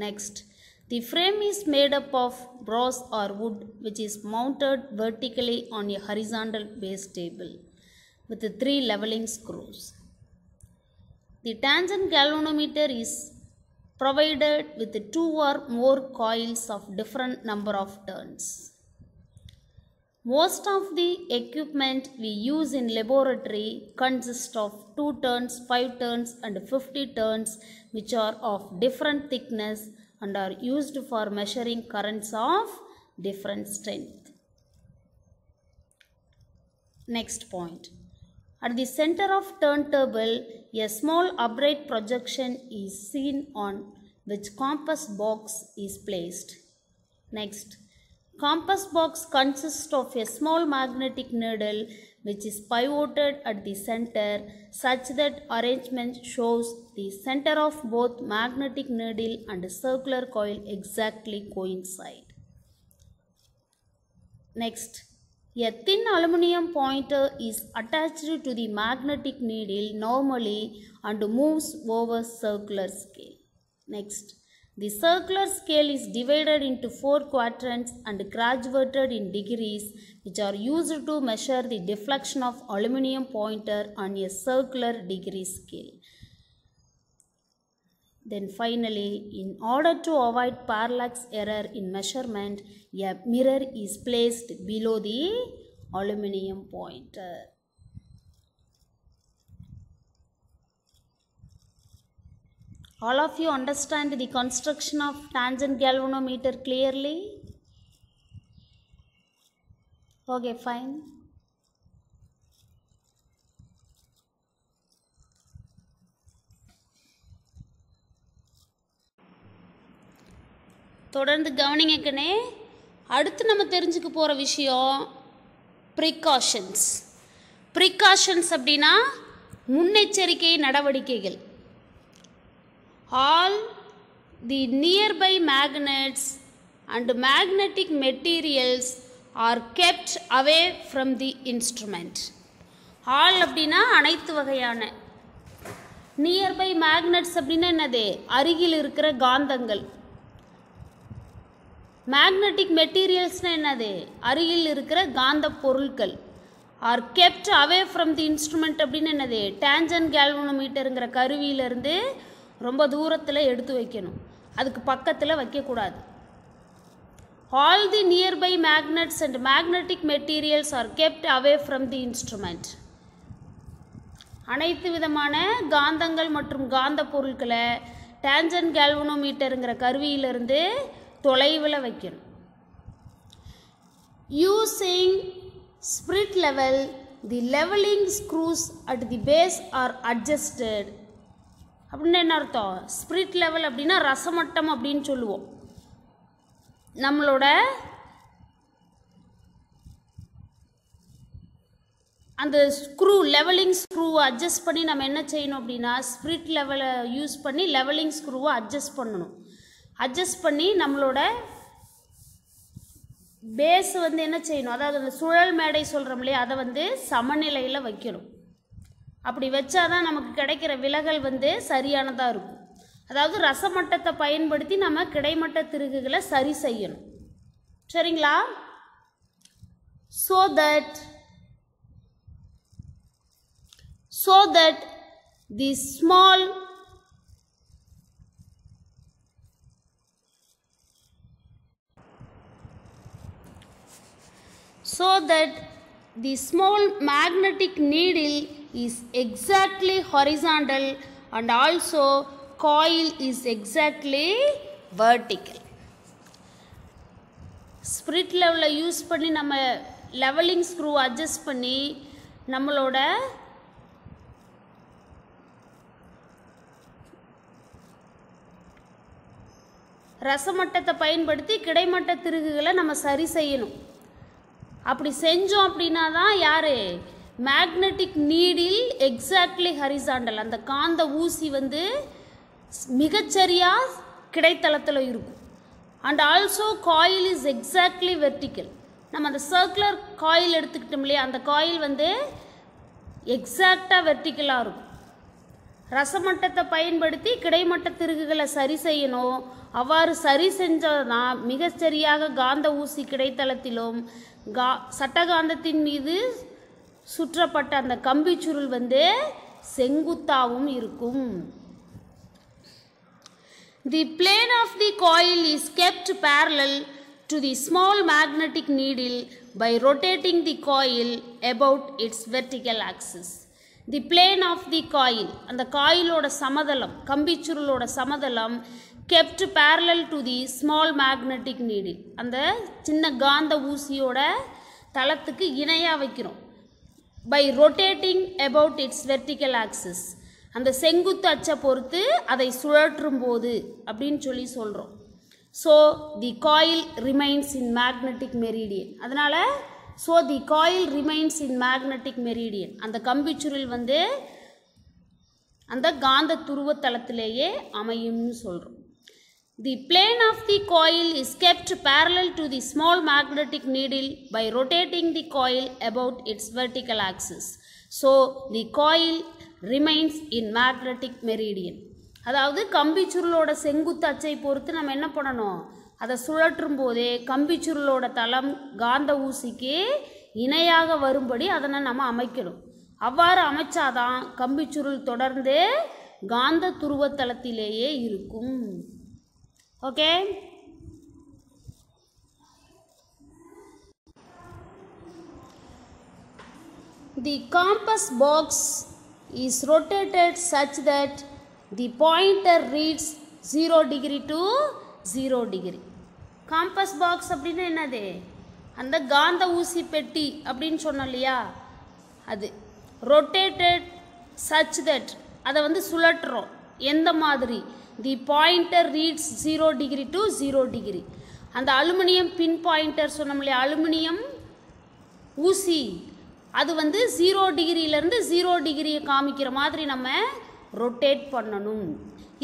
Next, the frame is made up of brass or wood which is mounted vertically on a horizontal base table with 3 leveling screws. The tangent galvanometer is provided with 2 or more coils of different number of turns. Most of the equipment we use in laboratory consists of 2 turns, 5 turns and 50 turns which are of different thickness and are used for measuring currents of different strength. Next point. At the center of turntable, a small upright projection is seen on which compass box is placed. Next, compass box consists of a small magnetic needle which is pivoted at the center such that arrangement shows the center of both magnetic needle and circular coil exactly coincide. Next, a thin aluminum pointer is attached to the magnetic needle normally and moves over circular scale. Next, the circular scale is divided into 4 quadrants and graduated in degrees which are used to measure the deflection of aluminum pointer on a circular degree scale. Then finally, in order to avoid parallax error in measurement, a mirror is placed below the aluminum pointer. All of you understand the construction of tangent galvanometer clearly? Okay, fine. தொடர்ந்து கவனிங்கக்கனே. அடுத்து நம்ம தெரிஞ்சுக்க போகிற விஷயம் precautions. Precautions அப்படின்னா முன்னெச்சரிக்கை நடவடிக்கைகள். All the nearby magnets and magnetic materials are kept away from the instrument. All அப்படின்னா அனைத்து வகையான. நியர்பை மேக்னெட்ஸ் அப்படின்னா என்னது? அருகில் இருக்கிற காந்தங்கள். மேக்னெட்டிக் மெட்டீரியல்ஸ்னால் என்னது? அருகில் இருக்கிற காந்த பொருட்கள். Are kept away from the instrument அப்படின்னு என்னது? டேஞ்சன்ட் கேல்வனோமீட்டருங்கிற கருவியிலேருந்து ரொம்ப தூரத்தில் எடுத்து வைக்கணும், அதுக்கு பக்கத்தில் வைக்கக்கூடாது. All the nearby magnets and magnetic materials are kept away from the instrument. அனைத்து விதமான காந்தங்கள் மற்றும் காந்த பொருட்களை டேஞ்சன்ட் கேல்வனோமீட்டருங்கிற கருவியிலிருந்து தொலைவில் வைக்கணும். Using spirit level, the levelling screws at the base are adjusted அப்படின்னா என்ன அர்த்தம்? ஸ்பிரிட் லெவல் அப்படின்னா ரசமட்டம் அப்படின்னு சொல்லுவோம். நம்மளோட அந்த ஸ்க்ரூ லெவலிங் ஸ்க்ரூவை அட்ஜஸ்ட் பண்ணி நம்ம என்ன செய்யணும் அப்படின்னா ஸ்பிரிட் லெவலை யூஸ் பண்ணி லெவலிங் ஸ்க்ரூவை அட்ஜஸ்ட் பண்ணணும். அட்ஜஸ்ட் பண்ணி நம்மளோட பேஸ் வந்து என்ன செய்யணும், அதாவது அந்த சுழல் மேடை சொல்கிறோம் இல்லையா, அதை வந்து சமநிலையில் வைக்கணும். அப்படி வச்சாதான் நமக்கு கிடைக்கிற விலகல் வந்து சரியானதாக இருக்கும். அதாவது ரசமட்டத்தை பயன்படுத்தி நம்ம கிடைமட்ட திருகுகளை சரி செய்யணும். சரிங்களா? so that the small magnetic needle is exactly horizontal and also coil is exactly vertical. Spirit லெவலில் யூஸ் பண்ணி நம்ம லெவலிங் ஸ்க்ரூ அட்ஜஸ்ட் பண்ணி நம்மளோட ரசமட்டத்தை பயன்படுத்தி கிடைமட்ட திருகுகளை நம்ம சரி செய்யணும். அப்படி செஞ்சோம் அப்படின்னா தான் யார் மேக்னெட்டிக் நீடில் எக்ஸாக்ட்லி ஹரிசாண்டல், அந்த காந்த ஊசி வந்து மிகச்சரியாக கிடைத்தளத்தில் இருக்கும். And also coil is exactly vertical. நம்ம அந்த சர்க்குலர் காயில் எடுத்துக்கிட்டோம் இல்லையா, அந்த காயில் வந்து எக்ஸாக்டாக வெர்டிக்கலாக இருக்கும். ரசமட்டத்தை பயன்படுத்தி கிடைமட்ட திருகுகளை சரி செய்யணும். அவ்வாறு சரி செஞ்சதான் மிகச்சரியாக காந்த ஊசி கிடைத்தளத்திலும் சட்டகாந்தத்தின் மீது சுற்றப்பட்ட அந்த கம்பி சுருள் வந்து செங்குத்தாகவும் இருக்கும். The plane of the coil is kept parallel to the small magnetic needle by rotating the coil about its vertical axis. The plane of the coil, அந்த காயிலோட சமதளம், கம்பிச்சுருளோட சமதளம் kept parallel to the small magnetic needle, அந்த சின்ன காந்த ஊசியோட தளத்துக்கு இணையாக வைக்கிறோம். by rotating about its vertical axis, அந்த செங்குத்து அச்சை பொறுத்து அதை சுழற்றும் போது அப்படின்னு சொல்லி சொல்கிறோம். So the coil remains in magnetic meridian. அதனால் so the coil remains in magnetic meridian, அந்த கம்பிச்சுருள் வந்து அந்த காந்த துருவத்தளத்திலேயே அமையும்னு சொல்கிறோம். The plane of the coil is kept parallel to the small magnetic needle by rotating the coil about its vertical axis. So the coil remains in magnetic meridian. அதாவது கம்பிச்சுருளோட செங்குத்து அச்சை பொறுத்து நம்ம என்ன பண்ணணும், அதை சுழற்றும் போதே கம்பிச்சுருளோட தளம் காந்த ஊசிக்கு இணையாக வரும்படி அதனை நம்ம அமைக்கணும். அவ்வாறு அமைச்சாதான் கம்பிச்சுருள் தொடர்ந்து காந்த துருவத்தளத்திலேயே இருக்கும். Okay, the compass box is rotated such that the pointer reads 0 degree to 0 degree. Compass box அப்படின்னா என்னது, அந்த காந்த ஊசி பெட்டி அப்படின்னு சொன்னோம் இல்லையா, அது ரொட்டேட்டட் சச் தட், அதை வந்து சுழற்றுறோம். எந்த மாதிரி, the pointer reads 0 degree to 0 degree. அந்த அலுமினியம் பின் பாயிண்டர் சொன்னோம் இல்லையா, அலுமினியம் ஊசி, அது வந்து 0 டிகிரியிலேருந்து 0 டிகிரியை காமிக்கிற மாதிரி நம்ம ரொட்டேட் பண்ணணும்.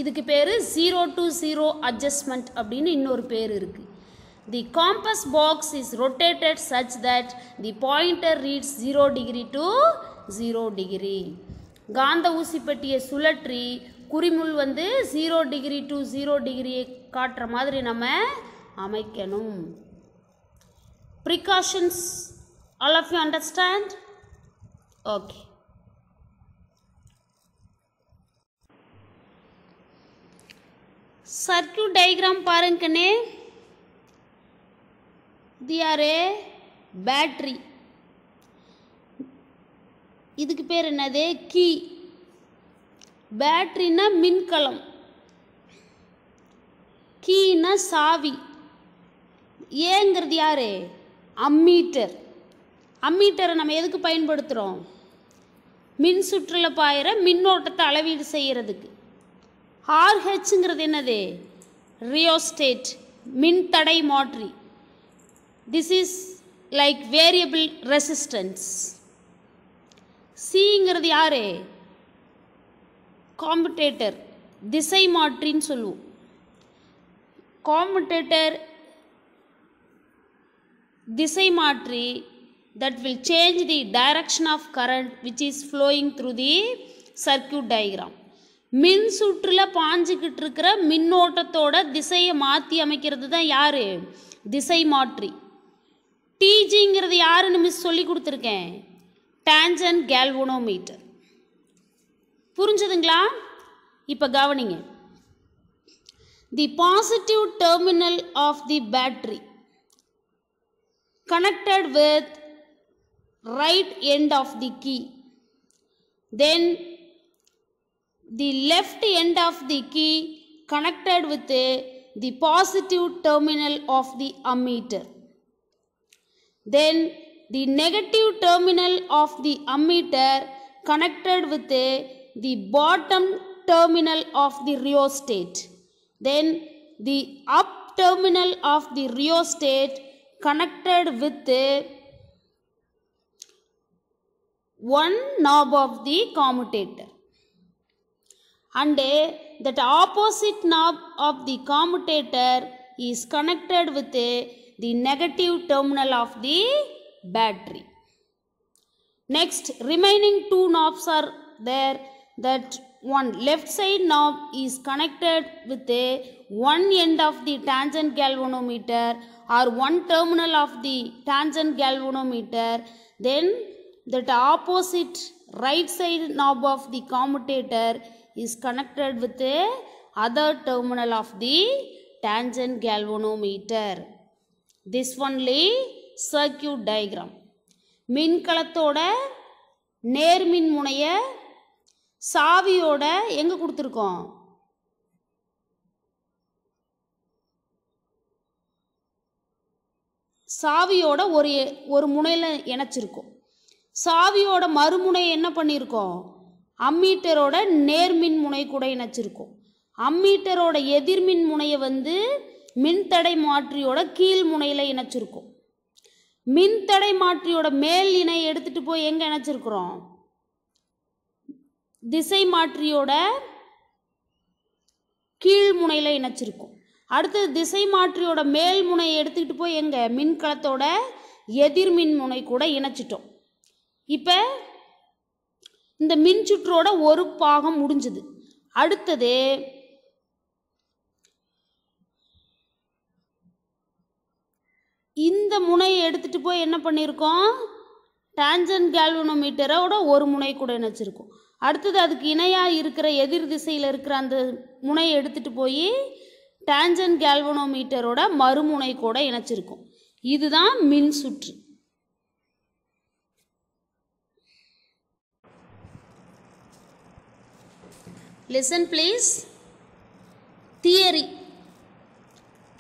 இதுக்கு பேர் 0 to 0 அட்ஜஸ்ட்மெண்ட் அப்படின்னு இன்னொரு பேர் இருக்குது. The compass box is rotated such that the pointer reads 0 degree to 0 degree. காந்த ஊசி பெட்டியை சுழற்றி குறிமுள் வந்து 0 degree to 0 degree காட்டுற மாதிரி நம்ம அமைக்கணும். Precautions all of you understand? Okay. Circuit diagram பாருங்கனே, they are a battery. இதுக்கு பேர் என்னது, கீ. பேட்டரினா மின்கலம், கீனா சாவி. ஏங்கிறது யாரு, அம்மீட்டர். அம்மீட்டரை நம்ம எதுக்கு பயன்படுத்துகிறோம், மின் சுற்றில் பாயிற மின்னோட்டத்தை அளவீடு செய்கிறதுக்கு. RHங்கிறது என்னது? ரியோஸ்டேட், மின்தடை மாற்றி. This is like variable resistance. Cங்கிறது யாரு? commutator, திசை மாற்றின்னு சொல்லுவோம். commutator திசை மாற்றி that will change the direction of current which is flowing through the circuit diagram. மின் சுற்றுல பாஞ்சிக்கிட்டு இருக்கிற மின்னோட்டத்தோட திசையை மாற்றி அமைக்கிறது தான் யாரு? திசை மாற்றி. டிஜிங்கிறது யாருன்னு மிஸ் சொல்லி கொடுத்துருக்கேன்? Tangent galvanometer. புரிஞ்சுதுங்களா? இப்போ கவனிங்க. The positive terminal of the battery connected with right end of the key, then the left end of the key connected with the positive terminal of the ammeter, then the negative terminal of the ammeter connected with the bottom terminal of the rheostat, then the up terminal of the rheostat connected with one knob of the commutator, and that opposite knob of the commutator is connected with the negative terminal of the battery. Next, remaining two knobs are there. That one left side knob is connected with one end of the tangent galvanometer or one terminal of the tangent galvanometer. Then that opposite right side knob of the commutator is connected with the other terminal of the tangent galvanometer. This only circuit diagram. மின்கலத்தோட நேர்மின் முனைய சாவியோட எங்க கொடுத்துருக்கோம்? சாவியோட ஒரு முனையில் இணைச்சிருக்கோம். சாவியோட மறுமுனையை என்ன பண்ணியிருக்கோம்? அம்மீட்டரோட நேர்மின் முனை கூட இணைச்சிருக்கோம். அம்மீட்டரோட எதிர்மின் முனையை மின்தடை மாற்றியோட கீழ் முனையில் இணைச்சிருக்கோம். மின்தடை மாற்றியோட மேல் இணை எடுத்துட்டு போய் எங்க இணைச்சிருக்கிறோம்? திசை மாற்றியோட கீழ் முனையில் இணைச்சிருக்கோம். அடுத்தது திசை மாற்றியோட மேல் முனையை எடுத்துக்கிட்டு போய் எங்க? மின்கலத்தோட எதிர்மின் முனை கூட இணைச்சிட்டோம். இப்போ இந்த மின்சுற்றோட ஒரு பாகம் முடிஞ்சது. அடுத்தது இந்த முனையை எடுத்துட்டு போய் என்ன பண்ணியிருக்கோம்? டான்ஜென்ட் கேல்வனோமீட்டரோட ஒரு முனை கூட இணைச்சிருக்கோம். அடுத்தது அதுக்கு இணையாக இருக்கிற எதிர் திசையில் இருக்கிற அந்த முனையை எடுத்துட்டு போய் டான்ஜென்ட் கேல்வனோமீட்டரோட மறுமுனை கூட இணைச்சிருக்கோம். இதுதான் மின் சுற்று. Listen please. தியரி.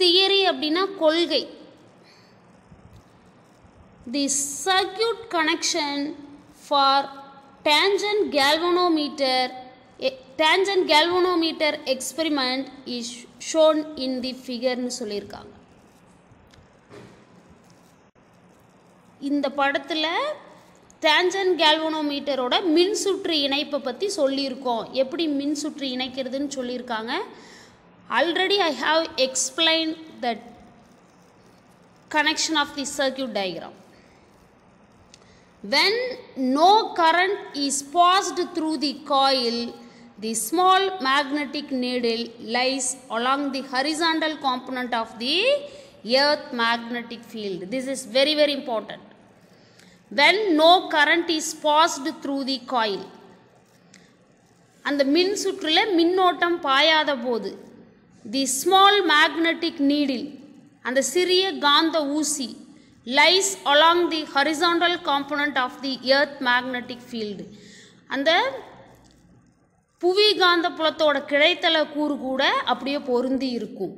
தியரி அப்படின்னா கொள்கை. The circuit connection for tangent galvanometer experiment is shown in the figure னு சொல்லியிருக்காங்க. இந்த படத்தில் டேன்ஜென்ட் கேல்வனோமீட்டரோட மின்சுற்று இணைப்பை பற்றி சொல்லியிருக்கோம். எப்படி மின்சுற்று இணைக்கிறதுன்னு சொல்லியிருக்காங்க. Already I have explain that connection of the circuit diagram. When no current is passed through the coil, the small magnetic needle lies along the horizontal component of the earth magnetic field. This is very, very important. When no current is passed through the coil, அந்த மின் சுற்றுல மின்னோட்டம் பாயாத போது the small magnetic needle, அந்த சிறிய காந்த ஊசி, lies along the horizontal component of the earth magnetic field, அந்த புவி காந்த புலத்தோட கிடைத்தல கூறு கூட அப்படியே பொருந்தி இருக்கும்.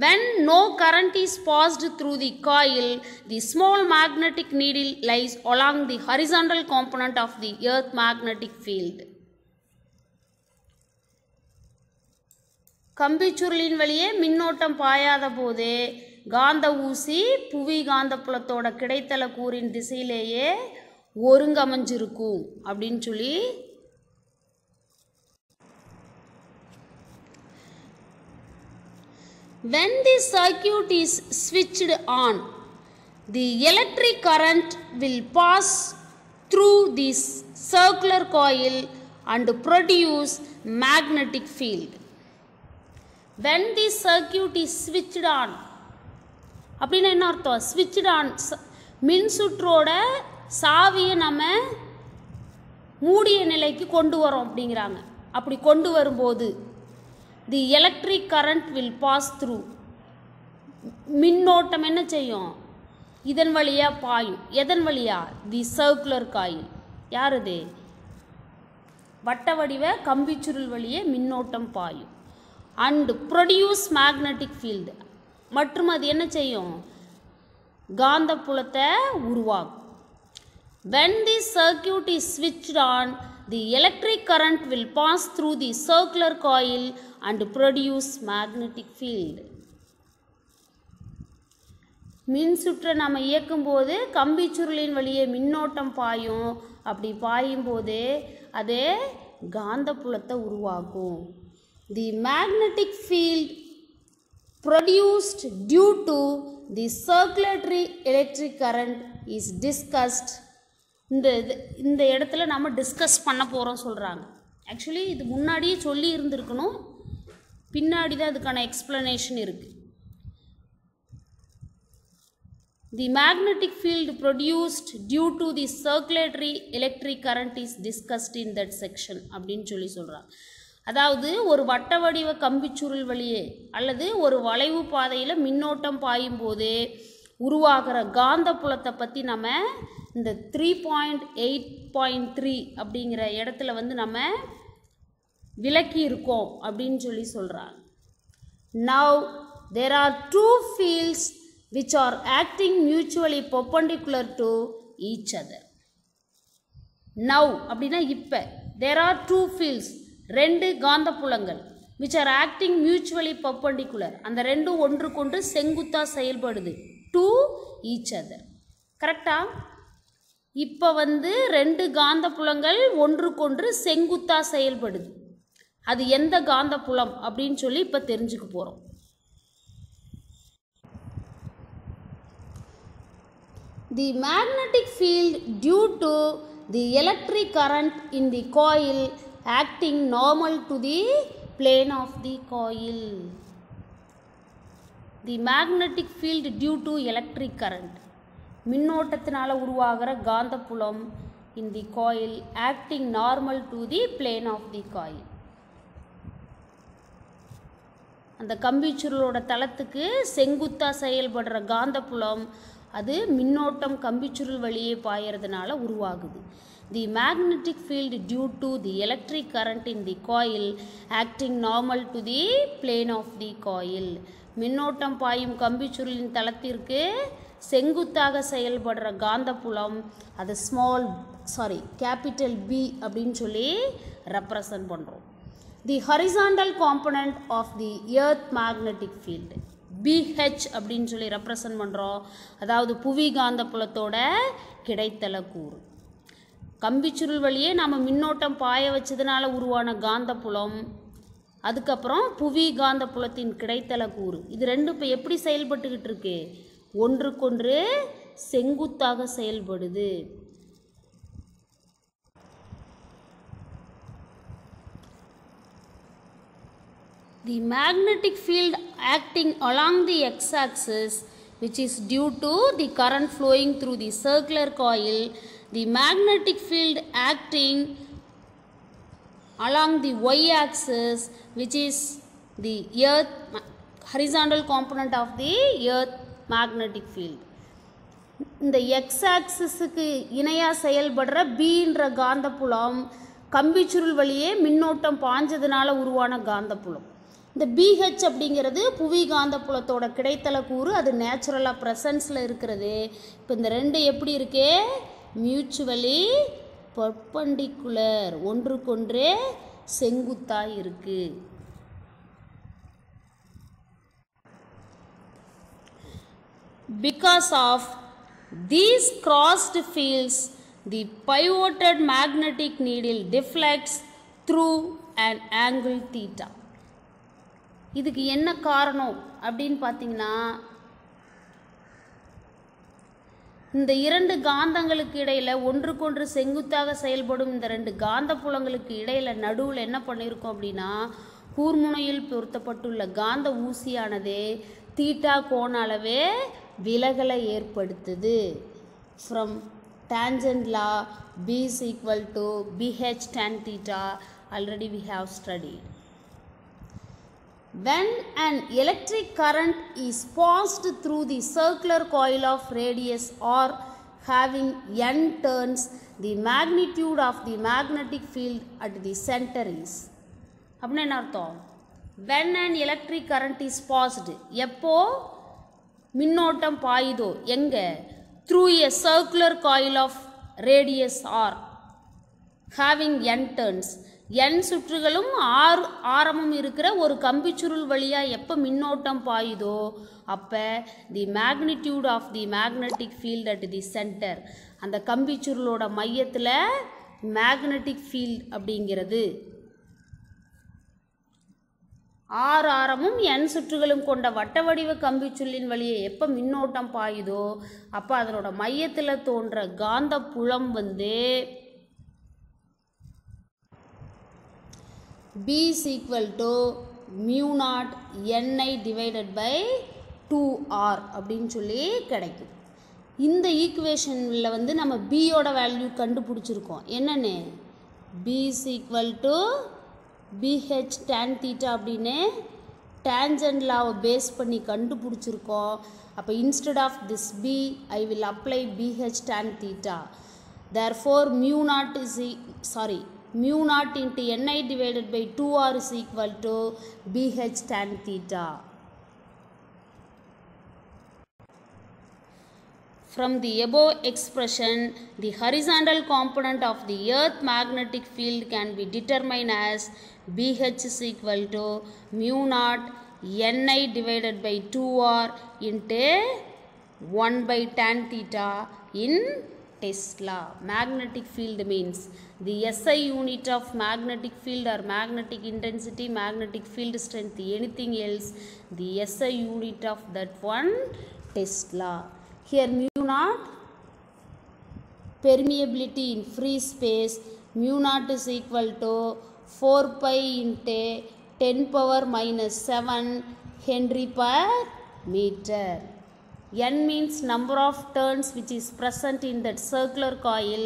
When no current is passed through the coil, the small magnetic needle lies along the horizontal component of the earth magnetic field. கம்பிச்சுருளின் வழியே மின்னோட்டம் பாயாத போது காந்த ஊசி புவி காந்தப்புலத்தோட கிடைத்தல கூறின் திசையிலேயே ஒருங்கமைஞ்சிருக்கும் அப்படின்னு சொல்லி when the circuit is switched on, the electric current will pass through this circular coil and produce magnetic field. When the circuit is switched on, அப்படின்னா என்ன அர்த்தம்? switched on, மின்சுற்றோட சாவியை நம்ம மூடிய நிலைக்கு கொண்டு வரோம் அப்படிங்கிறாங்க. அப்படி கொண்டு வரும்போது the electric current will pass through, மின்னோட்டம் என்ன செய்யும்? இதன் வழியா பாயும். எதன் வழியா? தி சர்க்குலர் காயில். யார் அது? வட்ட வடிவ கம்பிச்சுருள் வழியே மின்னோட்டம் பாயும். அண்ட் ப்ரொடியூஸ் மேக்னெட்டிக் ஃபீல்டு, மற்றும் அது என்ன செய்யும்? காந்தப்புலத்தை உருவாகும். when the circuit is switched on, the electric current will pass through the circular coil and produce magnetic field. மின் சுற்றை நம்ம இயக்கும்போது கம்பிச்சுருளின் வழியே மின்னோட்டம் பாயும். அப்படி பாயும் போது அது காந்தப்புலத்தை உருவாக்கும். The magnetic field produced due to the circulatory electric current is discussed. இந்த இடத்துல நம்ம டிஸ்கஸ் பண்ண போகிறோம் சொல்கிறாங்க. ஆக்சுவலி இது முன்னாடியே சொல்லி இருந்திருக்கணும், பின்னாடி தான் அதுக்கான எக்ஸ்பிளனேஷன் இருக்குது. The magnetic field produced due to the circulatory electric current is discussed in that section அப்படின்னு சொல்லி சொல்கிறாங்க. அதாவது ஒரு வட்ட வடிவ கம்பிச்சுருள் வழியே அல்லது ஒரு வளைவு பாதையில் மின்னோட்டம் பாயும் போது உருவாகிற காந்தப்புலத்தை பற்றி நம்ம இந்த 3.8.3 அப்படிங்கிற இடத்துல வந்து நம்ம விளக்கி இருக்கோம் அப்படின்னு சொல்லி சொல்கிறாங்க. Now there are two fields which are acting mutually perpendicular to each other. Now அப்படின்னா இப்போ there are two fields, ரெண்டு காந்தப்புலங்கள் which are acting mutually perpendicular, அந்த ரெண்டும் ஒன்றுக்கொன்று செங்குத்தா செயல்படுது. to each other. கரெக்டா? இப்போ வந்து ரெண்டு காந்தப்புலங்கள் ஒன்றுக்கொன்று செங்குத்தா செயல்படுது. அது எந்த காந்தப்புலம் அப்படின்னு சொல்லி இப்போ தெரிஞ்சுக்க போகிறோம். The magnetic field due to the electric current in the coil acting normal to the plane of the coil. The magnetic field due to electric current, மின்னோட்டத்தினால உருவாகிற காந்தப்புலம் in the coil acting normal to the plane of the coil. அந்த கம்பிச்சுருளோட தளத்துக்கு செங்குத்தா செயல்படுற காந்தப்புலம் அது மின்னோட்டம் கம்பிச்சுருள் வழியே பாயறதுனால உருவாகுது. The magnetic field due to the electric current in the coil acting normal to the plane of the coil. மின்னோட்டம் பாயும் கம்பிச்சுருளின் தளத்திற்கு செங்குத்தாக செயல்படுற காந்தப்புலம் அது கேபிட்டல் B அப்படின்னு சொல்லி ரெப்ரசன்ட் பண்ணுறோம். The horizontal component of the earth magnetic field, BH அப்படின்னு சொல்லி ரெப்ரசன்ட் பண்ணுறோம். அதாவது புவி காந்தப்புலத்தோட கிடைத்தல கூறு. கம்பிச்சுருள் வழியே நம்ம மின்னோட்டம் பாய வச்சதுனால உருவான காந்தப்புலம், அதுக்கப்புறம் புவி காந்தப்புலத்தின் கிடைத்தல கூறு, இது ரெண்டும் இப்போ எப்படி செயல்பட்டுக்கிட்டு இருக்கு? ஒன்றுக்கொன்று செங்குத்தாக செயல்படுது. The magnetic field acting along the x-axis, which is due to the current flowing through the circular coil, the magnetic field acting along the y-axis, which is the earth horizontal component of the earth magnetic field. இந்த x-axisக்கு இணையா செயல்படுற Bன்ற காந்தப்புலம் கம்பிச்சுருள் வழியே மின்னோட்டம் பாஞ்சதுனால உருவான காந்தப்புலம். இந்த BH அப்படிங்கிறது புவி காந்தப்புலத்தோட கிடைத்தல கூறு, அது நேச்சுரலாக ப்ரெசன்ஸில் இருக்கிறது. இப்போ இந்த ரெண்டு எப்படி இருக்கு? மியூச்சுவலி பர்பண்டிகுலர், ஒன்றுக்கொன்றே செங்குத்தாக இருக்குது. Because of these crossed fields, the pivoted magnetic needle deflects through an angle theta. இதுக்கு என்ன காரணம் அப்படின்னு பார்த்தீங்கன்னா, இந்த இரண்டு காந்தங்களுக்கு இடையில் ஒன்றுக்கொன்று செங்குத்தாக செயல்படும் இந்த ரெண்டு காந்த புலங்களுக்கு இடையில் நடுவில் என்ன பண்ணியிருக்கோம் அப்படின்னா, கூர்முனையில் பொருத்தப்பட்டுள்ள காந்த ஊசியானது தீட்டா கோண அளவே விலகலை ஏற்படுத்துது. From tangent law, B is equal to BH tan theta, already we have studied. When an electric current is passed through the circular coil of radius or having n turns, the magnitude of the magnetic field at the center is. அப்படின்னா என்ன அர்த்தம்? When an electric current is passed, எப்போ மின்னோட்டம் பாயுதோ எங்க? Through a circular coil of radius r having n turns, n சுற்றுகளும் ஆரமும் இருக்கிற ஒரு கம்பிச்சுருள் வழியாக எப்போ மின்னோட்டம் பாயுதோ அப்போ the magnitude of the magnetic field at the centre, அந்த கம்பிச்சுருளோட மையத்தில் மேக்னெட்டிக் ஃபீல்ட் அப்படிங்கிறது ஆரமும் n சுற்றுகளும் கொண்ட வட்ட வடிவ கம்பிச்சுருளின் வழியே எப்போ மின்னோட்டம் பாயுதோ அப்போ அதனோட மையத்தில் தோன்ற காந்த புலம் வந்து B is equal to mu naught Ni divided by 2R அப்படின்னு சொல்லி கிடைக்கும். இந்த ஈக்குவேஷனில் வந்து நம்ம பியோட வேல்யூ கண்டுபிடிச்சிருக்கோம். என்னென்னு? B is equal to BH tan theta அப்படின்னு tangent law பேஸ் பண்ணி கண்டுபிடிச்சிருக்கோம். அப்போ instead of this B, I will apply BH tan theta. Therefore mu naught into Ni divided by 2R is equal to BH tan theta. From the above expression, the horizontal component of the earth magnetic field can be determined as BH is equal to mu naught Ni divided by 2R into 1 by tan theta in Tesla. Magnetic field means the SI unit of magnetic field or magnetic intensity, magnetic field strength, anything else, the SI unit of that one Tesla. Here mu naught permeability in free space, mu naught is equal to 4 pi into 10 power minus 7 Henry per meter. N means number of turns which is present in that circular coil.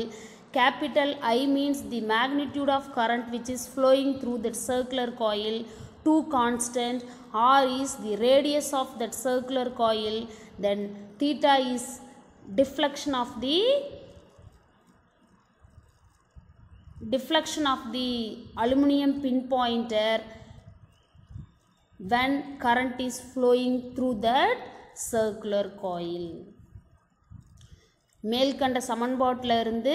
Capital I means the magnitude of current which is flowing through that circular coil. 2 constant. R is the radius of that circular coil. Then theta is deflection of the aluminum pinpointer when current is flowing through that circular coil. மேல்கண்ட சமன்பாட்டில் இருந்து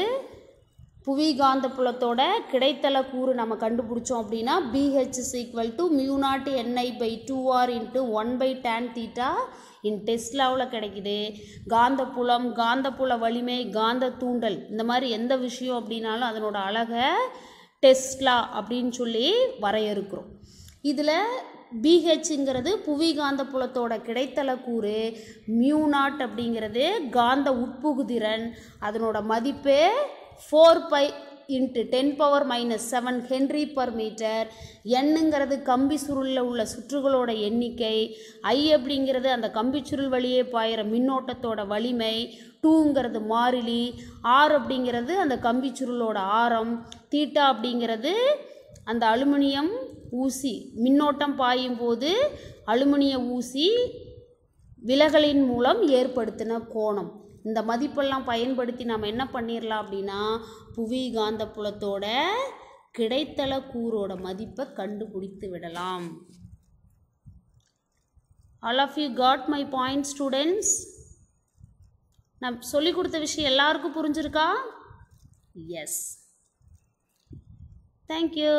புவி காந்த புலத்தோட கிடைத்தல கூறு நம்ம கண்டுபிடிச்சோம் அப்படின்னா BH is equal to mu naught Ni by 2R into 1 by tan theta in டெஸ்லாவில் கிடைக்குது. காந்த புலம், காந்த புல வலிமை, காந்த தூண்டல், இந்த மாதிரி எந்த விஷயம் அப்படின்னாலும் அதனோட அழகை டெஸ்லா அப்படின்னு சொல்லி வரையறுக்கிறோம். இதில் BHங்கிறது புவி காந்த புலத்தோட கிடைத்தல கூறு, mu naught அப்படிங்கிறது காந்த உட்புகுதிறன், அதனோட மதிப்பு 4 pi into 10 power minus 7 Henry per meter. Nங்கிறது கம்பி சுருளில் உள்ள சுற்றுகளோட எண்ணிக்கை, I அப்படிங்கிறது அந்த கம்பி சுருள் வழியே பாயிற மின்னோட்டத்தோட வலிமை, 2ங்கிறது மாறிலி, R அப்படிங்கிறது அந்த கம்பி சுருளோட ஆரம், தீட்டா அப்படிங்கிறது அந்த அலுமினியம் ஊசி மின்னோட்டம் பாயும் போது அலுமினிய ஊசி விலகலின் மூலம் ஏற்படுத்தின கோணம். இந்த மதிப்பெல்லாம் பயன்படுத்தி நம்ம என்ன பண்ணிடலாம் அப்படின்னா புவி காந்த புலத்தோட கிடைத்தல கூறோட மதிப்பை கண்டுபிடித்து விடலாம். All of you got my point students? நான் சொல்லி கொடுத்த விஷயம் எல்லாருக்கும் புரிஞ்சிருக்கா? Yes. Thank you.